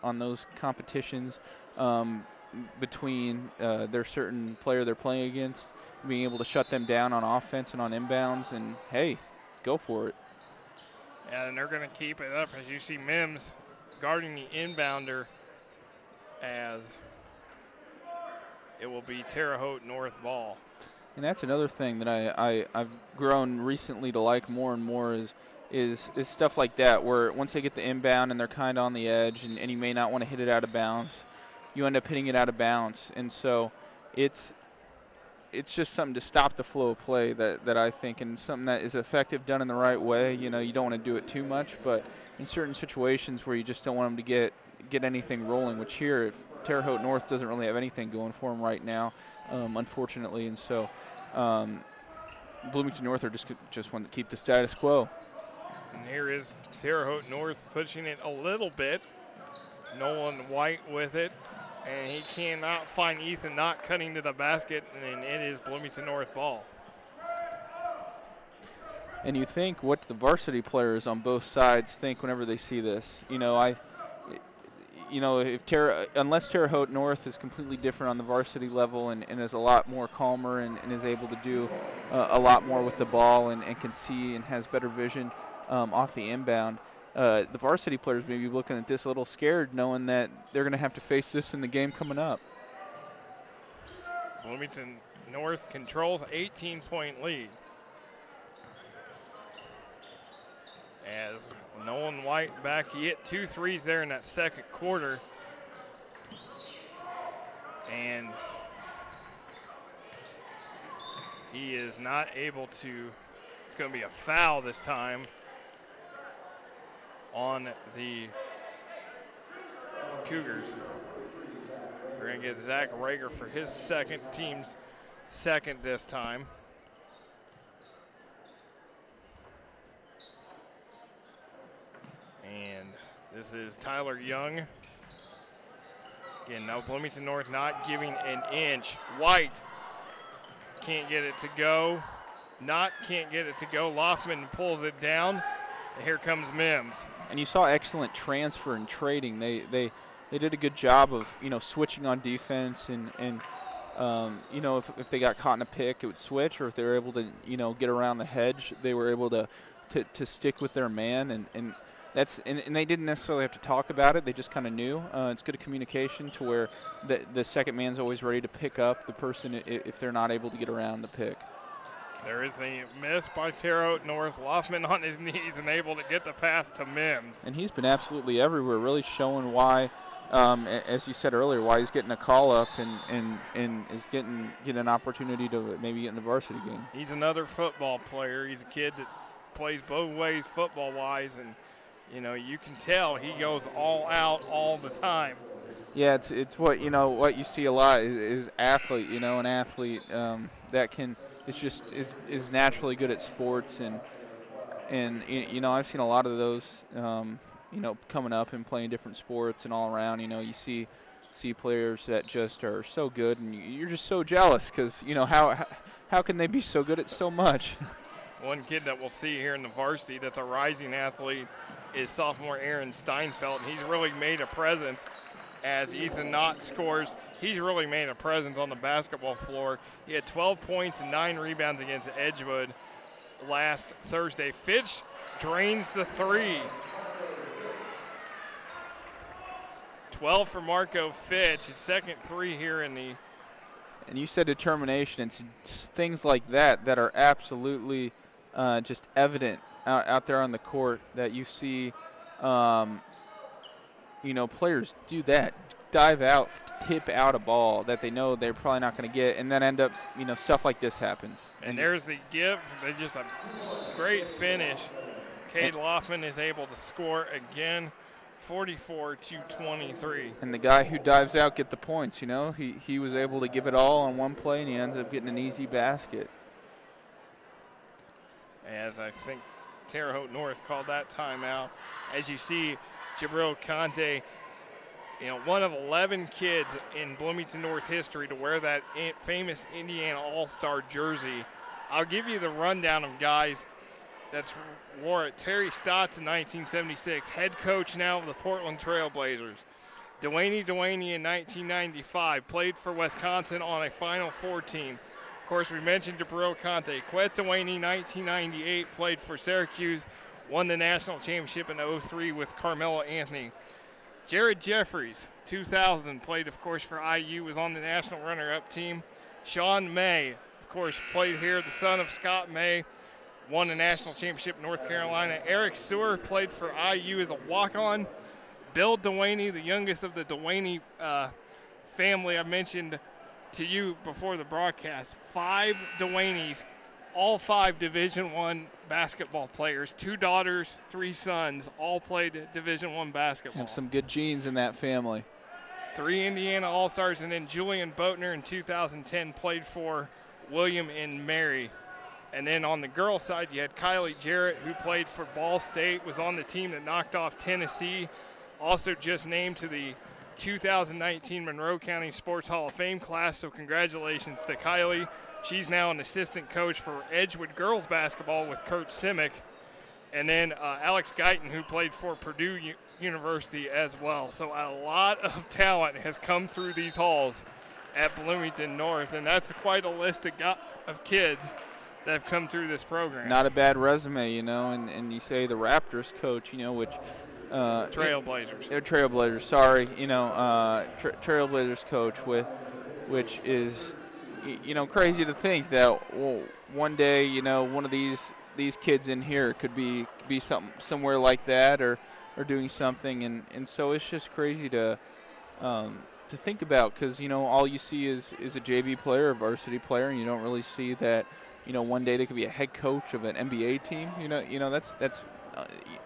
competitions between their certain player they're playing against, being able to shut them down on offense and on inbounds, and hey, go for it. Yeah, and they're going to keep it up, as you see Mims guarding the inbounder, as it will be Terre Haute North ball. And that's another thing that I've grown recently to like more and more is stuff like that, where once they get the inbound and they're kind of on the edge and you may not want to hit it out of bounds, you end up hitting it out of bounds. And so it's just something to stop the flow of play that I think, and something that is effective done in the right way. You don't want to do it too much, but in certain situations where you just don't want them to get anything rolling, which here, if Terre Haute North doesn't really have anything going for them right now, unfortunately. And so Bloomington North are just want to keep the status quo. And here is Terre Haute North pushing it a little bit. Nolan White with it. And he cannot find Ethan Knott cutting to the basket, and it is Bloomington North ball. And you think what the varsity players on both sides think whenever they see this. Unless Terre Haute North is completely different on the varsity level and is a lot more calmer and is able to do a lot more with the ball and can see and has better vision off the inbound. The varsity players may be looking at this a little scared, knowing that they're going to have to face this in the game coming up. Bloomington North controls 18-point lead. As Nolan White back, he hit 2 threes there in that second quarter. And he is not able to. It's going to be a foul this time on the Cougars. We're going to get Zach Rager for his team's second this time. And this is Tyler Young. Again, now Bloomington North not giving an inch. White can't get it to go. Can't get it to go. Loftman pulls it down. And here comes Mims. And you saw excellent transfer and trading. They did a good job of, switching on defense and if they got caught in a pick, it would switch, or if they were able to, get around the hedge, they were able to stick with their man, and they didn't necessarily have to talk about it. They just kind of knew. It's good communication to where the second man's always ready to pick up the person if they're not able to get around the pick. There is a miss by Terre Haute North. Loftman on his knees and able to get the pass to Mims. And he's been absolutely everywhere, really showing why, as you said earlier, why he's getting a call up and is getting an opportunity to maybe get in the varsity game. He's another football player. He's a kid that plays both ways football-wise, and you can tell he goes all out all the time. Yeah, it's what you see a lot is athlete. An athlete that can. It's just is naturally good at sports, and I've seen a lot of those coming up and playing different sports and all around. You see players that just are so good, and you're just so jealous because how can they be so good at so much? One kid that we'll see here in the varsity that's a rising athlete is sophomore Aaron Steinfeld, and he's really made a presence. As Ethan Knott scores, he's really made a presence on the basketball floor. He had 12 points and 9 rebounds against Edgewood last Thursday. Fitch drains the 3. 12 for Marco Fitch, his second 3 here in the. And you said determination. It's things like that are absolutely just evident out there on the court that you see. Players do that, dive out, tip out a ball that they know they're probably not going to get, and then end up, stuff like this happens. And there's the give. They just a great finish. Cade Loftman is able to score again, 44-23. And the guy who dives out get the points. He was able to give it all on one play, and he ends up getting an easy basket. As I think Terre Haute North called that timeout. As you see, Jabril Conte, one of 11 kids in Bloomington North history to wear that famous Indiana All-Star jersey. I'll give you the rundown of guys that's wore it. Terry Stotts in 1976, head coach now of the Portland Trail Blazers. Dwayne in 1995, played for Wisconsin on a Final Four team. Of course, we mentioned Jabril Conte. Quet Dwayne, 1998, played for Syracuse, won the national championship in 2003 with Carmelo Anthony. Jared Jeffries, 2000, played, of course, for IU, was on the national runner-up team. Sean May, of course, played here, the son of Scott May, won the national championship in North Carolina. Eric Sewer played for IU as a walk-on. Bill Dewaney, the youngest of the Dewaney family I mentioned to you before the broadcast. 5 Dewaneys, all 5 Division I basketball players, 2 daughters, 3 sons, all played Division I basketball. Have some good genes in that family. 3 Indiana All-Stars, and then Julian Boatner in 2010 played for William and Mary. And then on the girls' side, you had Kylie Jarrett, who played for Ball State, was on the team that knocked off Tennessee, also just named to the 2019 Monroe County Sports Hall of Fame class, so congratulations to Kylie. She's now an assistant coach for Edgewood girls basketball with Kurt Simic. And then Alex Guyton, who played for Purdue University as well. So a lot of talent has come through these halls at Bloomington North, and that's quite a list of kids that have come through this program. Not a bad resume, and you say the Raptors coach, which Trailblazers. They're Trailblazers, sorry. Trailblazers coach, which is, crazy to think that one day, one of these kids in here could be somewhere like that or doing something, and so it's just crazy to to think about, because all you see is a JV player, a varsity player, and you don't really see that one day they could be a head coach of an NBA team. That's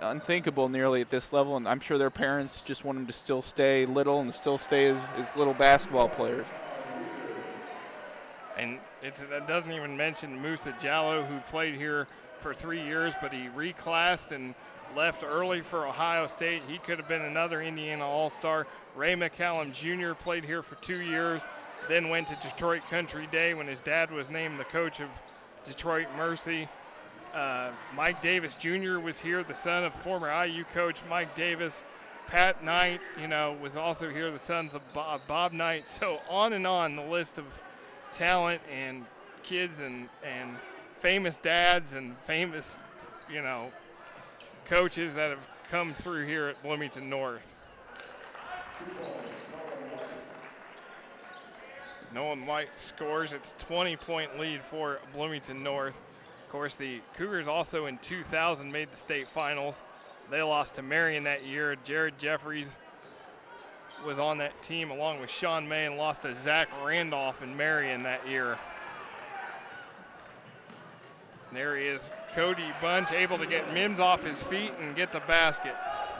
unthinkable nearly at this level, and I'm sure their parents just want them to still stay little and still stay as little basketball players. And that doesn't even mention Musa Jallo, who played here for 3 years, but he reclassed and left early for Ohio State. He could have been another Indiana All-Star. Ray McCallum Jr. played here for 2 years, then went to Detroit Country Day when his dad was named the coach of Detroit Mercy. Mike Davis Jr. was here, the son of former IU coach Mike Davis. Pat Knight, was also here, the sons of Bob Knight. So on and on the list of talent and kids and famous dads and famous, coaches that have come through here at Bloomington North. Nolan White scores. It's a 20-point lead for Bloomington North. Of course, the Cougars also in 2000 made the state finals. They lost to Marion that year. Jared Jeffries was on that team along with Sean May and lost to Zach Randolph in Marion that year. There he is, Cody Bunch, able to get Mims off his feet and get the basket.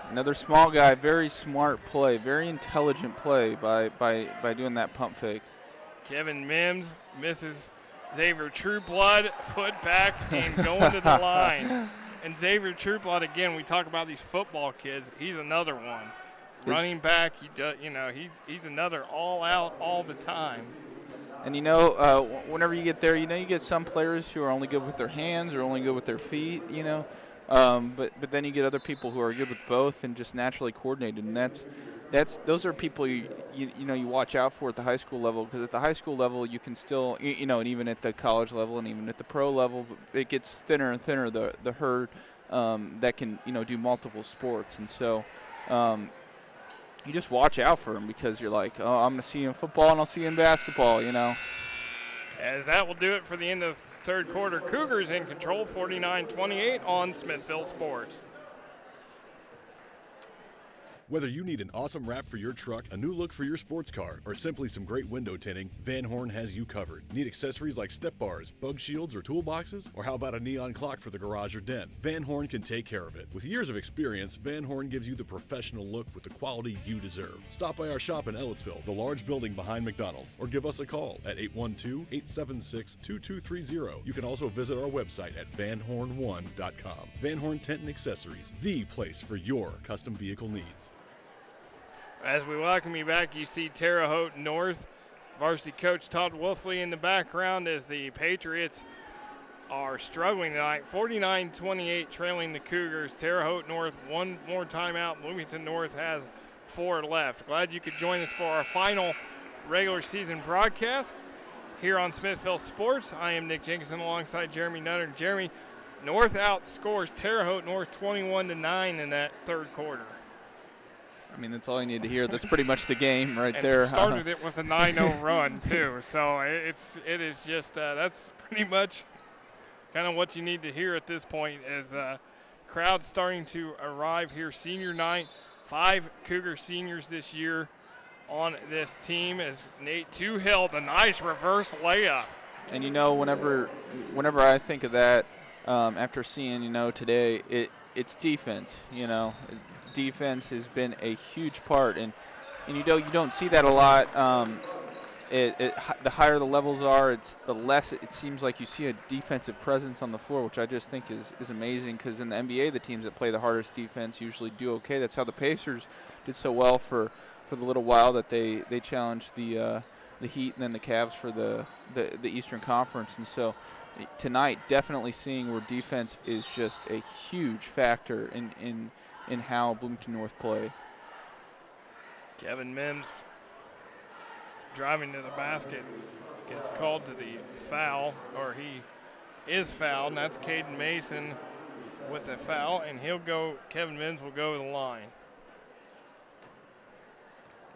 Another small guy, very smart play, very intelligent play by doing that pump fake. Kevin Mims misses Xavier Trueblood, put back and going to the line. And Xavier Trueblood, again, we talk about these football kids. He's another one. Running back, he's another all out all the time. And whenever you get there, you get some players who are only good with their hands or only good with their feet, but then you get other people who are good with both and just naturally coordinated, and those are people you watch out for at the high school level, because at the high school level you can still and even at the college level and even at the pro level it gets thinner and thinner, the herd that can do multiple sports, and so you just watch out for them, because you're like, oh, I'm going to see you in football and I'll see you in basketball, As that will do it for the end of third quarter. Cougars in control, 49-28 on Smithville Sports. Whether you need an awesome wrap for your truck, a new look for your sports car, or simply some great window tinting, Van Horn has you covered. Need accessories like step bars, bug shields, or toolboxes? Or how about a neon clock for the garage or den? Van Horn can take care of it. With years of experience, Van Horn gives you the professional look with the quality you deserve. Stop by our shop in Ellettsville, the large building behind McDonald's, or give us a call at 812-876-2230. You can also visit our website at vanhorn1.com. Van Horn Tent and Accessories, the place for your custom vehicle needs. As we welcome you back, you see Terre Haute North varsity coach Todd Wolfley in the background as the Patriots are struggling tonight. 49-28 trailing the Cougars. Terre Haute North one more timeout. Bloomington North has 4 left. Glad you could join us for our final regular season broadcast here on Smithville Sports. I am Nick Jenkinson alongside Jeremy Nutter. Jeremy, North outscores Terre Haute North 21-9 in that third quarter. I mean, that's all you need to hear. That's pretty much the game right and there. Started it with a 9-0 run too, so it is just that's pretty much kind of what you need to hear at this point. As crowd starting to arrive here. Senior night, 5 Cougar seniors this year on this team. As Nate Toohill, the nice reverse layup. And whenever I think of that, after seeing today, it's defense. Defense has been a huge part, and you don't see that a lot. The higher the levels are, the less it seems like you see a defensive presence on the floor, which I just think is amazing, because in the NBA the teams that play the hardest defense usually do okay. That's how the Pacers did so well for the little while that they challenged the Heat and then the Cavs for the Eastern Conference. And so tonight, definitely seeing where defense is just a huge factor in how Bloomington North play. Kevin Mims driving to the basket gets called to the foul, or he is fouled, and that's Caden Mason with the foul, and Kevin Mims will go to the line.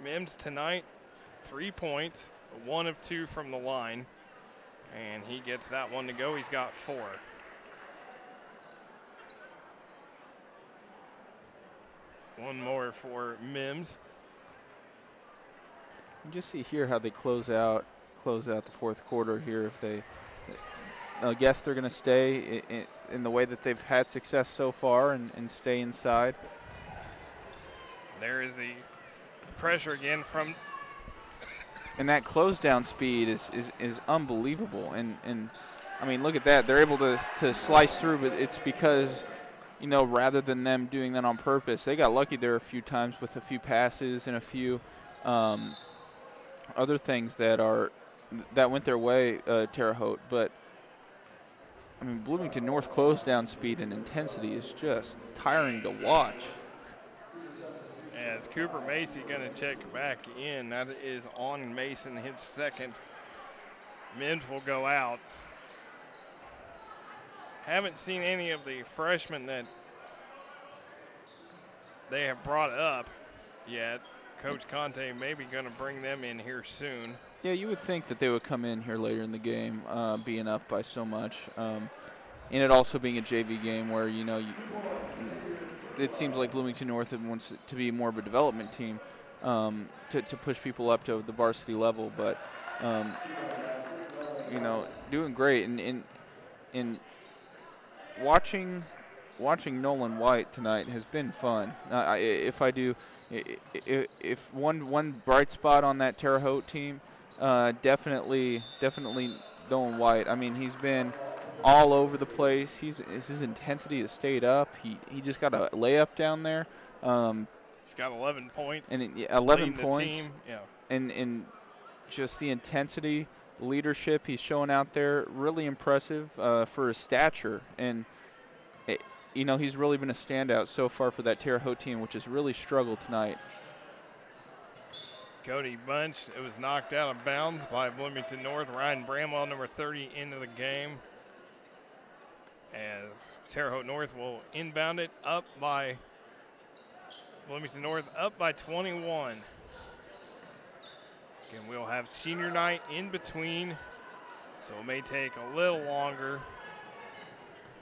Mims tonight, 3 points, 1 of 2 from the line, and he gets that one to go. He's got 4. One more for Mims. You just see here how they close out the fourth quarter here. If they, I guess they're going to stay in the way that they've had success so far and stay inside. There is the pressure again from. And that close down speed is unbelievable. And I mean, look at that. They're able to slice through, but it's because, you know, rather than them doing that on purpose, they got lucky there a few times with a few passes and a few other things that went their way, Terre Haute. But I mean, Bloomington North close down speed and intensity is just tiring to watch. As Cooper Macy going to check back in. That is on Mason, his second. Mims will go out. Haven't seen any of the freshmen that they have brought up yet. Coach Conte may be going to bring them in here soon. Yeah, you would think that they would come in here later in the game, being up by so much. And it also being a JV game where, you know, it seems like Bloomington North wants it to be more of a development team to push people up to the varsity level. But, you know, doing great. And watching Nolan White tonight has been fun. If one bright spot on that Terre Haute team, definitely Nolan White. I mean, he's been all over the place. His intensity has stayed up. He just got a layup down there. He's got 11 points. And 11 points. Team. Yeah. And just the intensity, leadership he's showing out there, really impressive for his stature. And you know, he's really been a standout so far for that Terre Haute team, which has really struggled tonight. Cody Bunch, it was knocked out of bounds by Bloomington North. Ryan Bramwell, number 30, into the game. As Terre Haute North will inbound it, up by Bloomington North, up by 21. Again, we'll have senior night in between, so it may take a little longer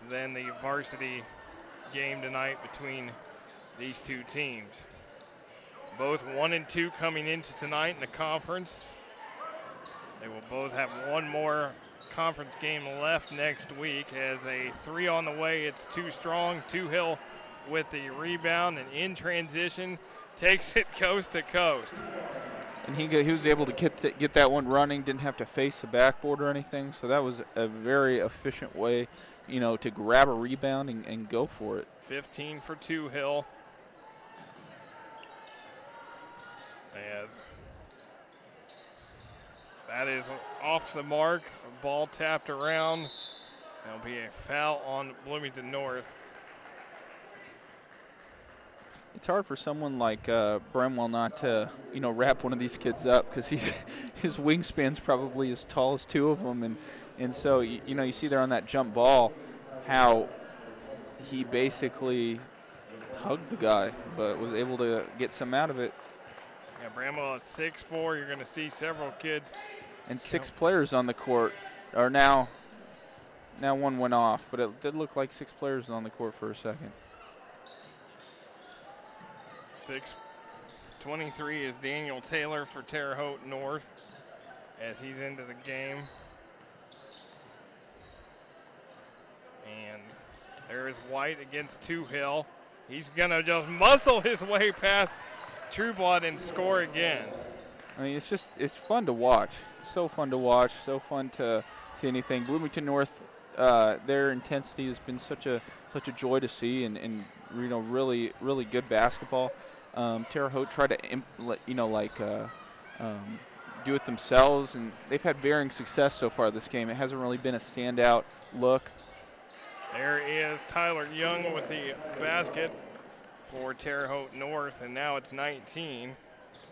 than the varsity game tonight between these two teams. Both 1 and 2 coming into tonight in the conference. They will both have one more conference game left next week. As a 3 on the way, it's Too Strong. Two Hill with the rebound and in transition takes it coast to coast. And he was able to get that one running, didn't have to face the backboard or anything. So that was a very efficient way, you know, to grab a rebound and go for it. 15 for Two Hill. As that is off the mark, ball tapped around. There'll be a foul on Bloomington North. It's hard for someone like Bramwell not to, you know, wrap one of these kids up, because his wingspan's probably as tall as two of them, and so you know, you see there on that jump ball how he basically hugged the guy, but was able to get some out of it. Yeah, Bramwell at 6'4". You're going to see several kids. And 6 players on the court are now one went off, but it did look like 6 players on the court for a second. 6'23" is Daniel Taylor for Terre Haute North as he's into the game. And there is White against Two Hill. He's going to just muscle his way past Trueblood and score again. I mean, it's fun to watch. It's so fun to watch, so fun to see anything. Bloomington North, their intensity has been such a joy to see, and you know, really good basketball. Terre Haute tried to do it themselves, and they've had varying success so far this game. It hasn't really been a standout look. There is Tyler Young with the basket for Terre Haute North, and now it's 19.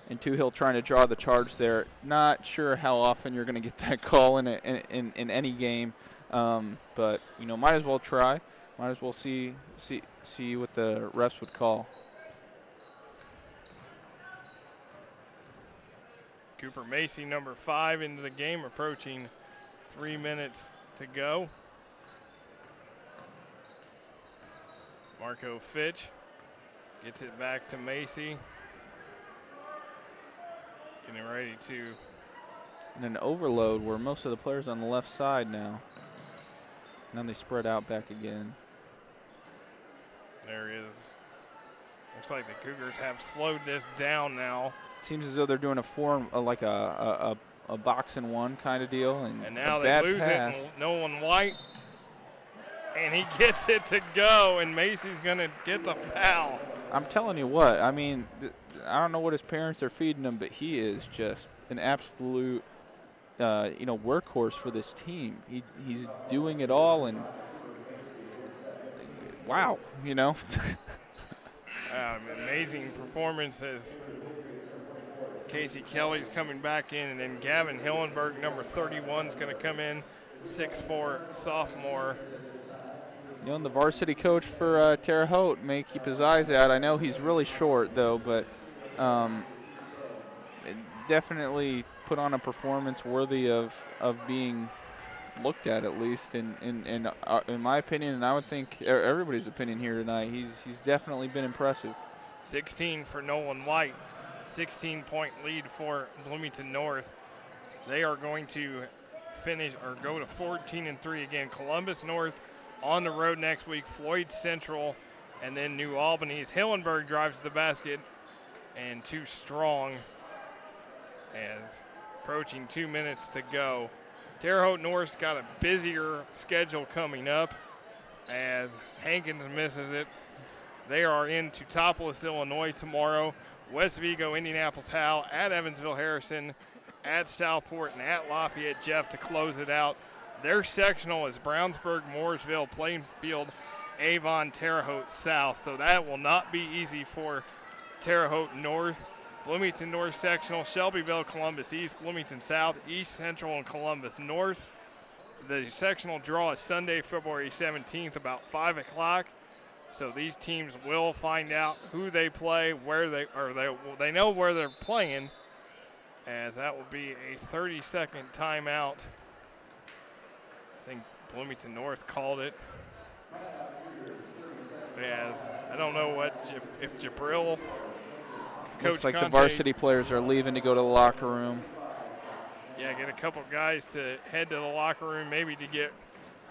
And Two Hill trying to draw the charge there. Not sure how often you're going to get that call in any game, but you know, might as well try. Might as well see what the refs would call. Cooper Macy, number 5, into the game, approaching 3 minutes to go. Marco Fitch gets it back to Macy. getting ready to. And an overload where most of the players on the left side now. Now they spread out back again. There is. Looks like the Cougars have slowed this down now. Seems as though they're doing a form like a box and one kind of deal. And now they lose pass. it. And Nolan White. And he gets it to go, and Macy's going to get the foul. I'm telling you what, I mean, I don't know what his parents are feeding him, but he is just an absolute, workhorse for this team. He's doing it all, and wow, Amazing performance as Casey Kelly's coming back in, and then Gavin Hillenberg, number 31, is going to come in, 6'4" sophomore. And the varsity coach for Terre Haute may keep his eyes out. I know he's really short, though, but definitely put on a performance worthy of being looked at least. In my opinion, and I would think everybody's opinion here tonight, he's definitely been impressive. 16 for Nolan White, 16-point lead for Bloomington North. They are going to finish or go to 14-3 again. Columbus North on the road next week, Floyd Central, and then New Albany. Hillenberg drives the basket, and too strong as approaching 2 minutes to go. Terre Haute North's got a busier schedule coming up as Hankins misses it. They are into Teutopolis, Illinois tomorrow, West Vigo, Indianapolis Howell, at Evansville Harrison, at Southport, and at Lafayette Jeff to close it out. Their sectional is Brownsburg, Mooresville, Plainfield, Avon, Terre Haute South. So that will not be easy for Terre Haute North. Bloomington North sectional, Shelbyville, Columbus East, Bloomington South, East Central, and Columbus North. The sectional draw is Sunday, February 17th, about 5 o'clock. So these teams will find out who they play, they know where they're playing, as that will be a 30-second timeout. I think Bloomington North called it. As I don't know if Jabril, if looks like Conte, the varsity players are leaving to go to the locker room. Yeah, get a couple guys to head to the locker room, maybe to get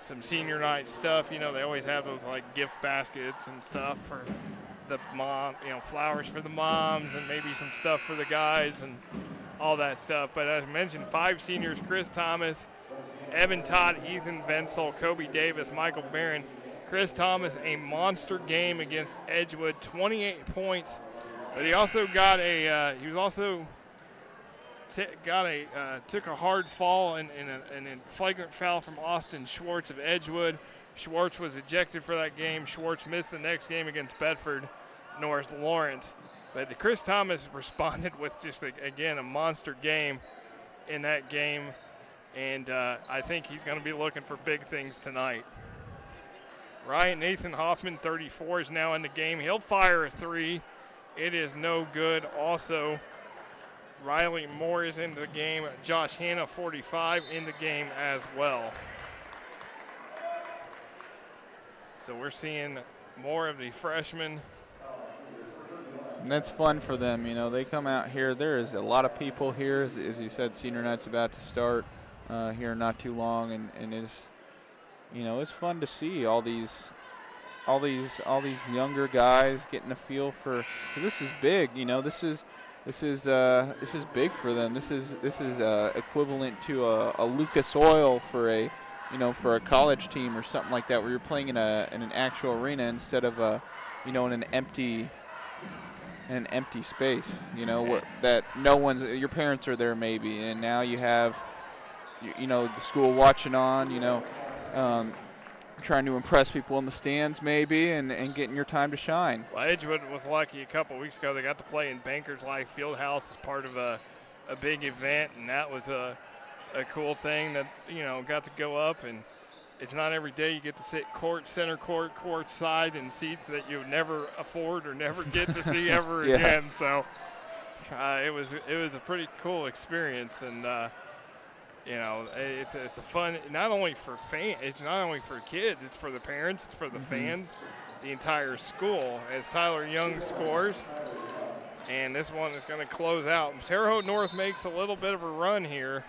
some senior night stuff. They always have those like gift baskets and stuff for the mom, flowers for the moms, and maybe some stuff for the guys and all that stuff. But as I mentioned, 5 seniors: Chris Thomas, Evan Todd, Ethan Venzel, Kobe Davis, Michael Barron. Chris Thomas, a monster game against Edgewood, 28 points. But he also got took a hard fall in a flagrant foul from Austin Schwartz of Edgewood. Schwartz was ejected for that game. Schwartz missed the next game against Bedford North Lawrence. But Chris Thomas responded with just, again, a monster game in that game. And I think he's going to be looking for big things tonight. Nathan Hoffman, 34, is now in the game. He'll fire a 3. It is no good. Also, Riley Moore is in the game. Josh Hanna, 45, in the game as well. So we're seeing more of the freshmen. And that's fun for them. They come out here. There is a lot of people here. As you said, senior night's about to start here not too long, and it's it's fun to see all these younger guys getting a feel for. This is big. This is big for them. This is equivalent to a Lucas Oil for a college team or something like that, where you're playing in an actual arena instead of in an empty space. That no one's, your parents are there maybe, and now you have the school watching on. Trying to impress people in the stands maybe, and getting your time to shine. Well, Edgewood was lucky a couple weeks ago. They got to play in Bankers Life Fieldhouse as part of a big event, and that was a cool thing that, got to go up. And it's not every day you get to sit center court, court side, in seats that you would never afford or never get to see ever Yeah. again. So it was a pretty cool experience, and it's a fun, not only for fans, it's not only for kids, it's for the parents, it's for the fans, the entire school. As Tyler Young scores, And this one is going to close out. Terre Haute North makes a little bit of a run here,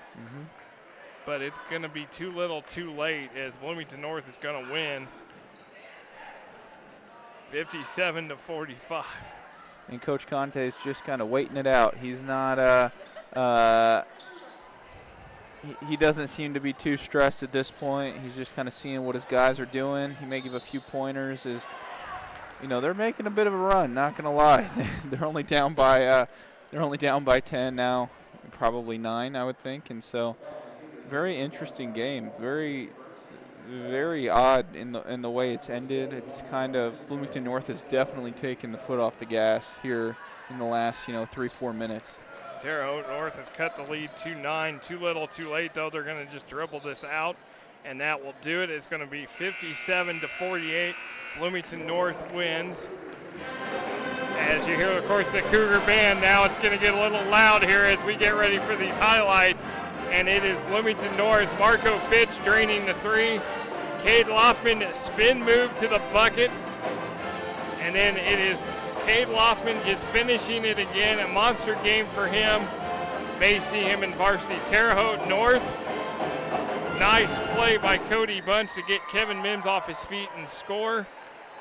but it's going to be too little too late as Bloomington North is going to win 57-45. And Coach Conte is just kind of waiting it out. He's not he doesn't seem to be too stressed at this point. He's just kind of seeing what his guys are doing. He may give a few pointers. They're making a bit of a run, not going to lie. They're only down by 10 now, probably 9, I would think. And so very interesting game. Very, very odd in the way it's ended. It's kind of Bloomington North has definitely taken the foot off the gas here in the last 3-4 minutes. Terre Haute North has cut the lead to 9. Too little, too late, though. They're going to just dribble this out, and that will do it. It's going to be 57-48. Bloomington North wins. As you hear, of course, the Cougar band, now it's going to get a little loud here as we get ready for these highlights. And it is Bloomington North. Marco Fitch draining the 3. Cade Loffman spin move to the bucket. And then it is Cade Loffman just finishing it again. A monster game for him. May see him in varsity. Terre Haute North. Nice play by Cody Bunch to get Kevin Mims off his feet and score.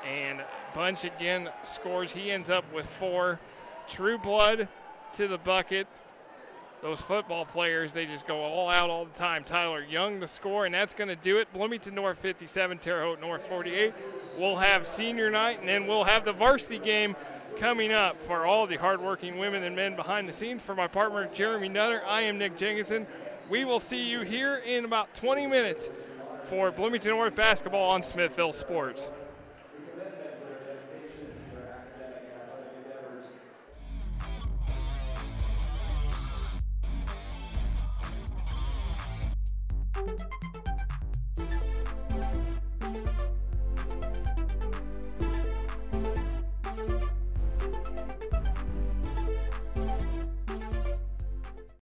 And Bunch again scores. He ends up with 4. True Blood to the bucket. Those football players, they just go all out all the time. Tyler Young the score, and that's going to do it. Bloomington North 57, Terre Haute North 48. We'll have senior night, and then we'll have the varsity game coming up for all the hardworking women and men behind the scenes. For my partner, Jeremy Nutter, I am Nick Jenkinson. We will see you here in about 20 minutes for Bloomington North basketball on Smithville Sports.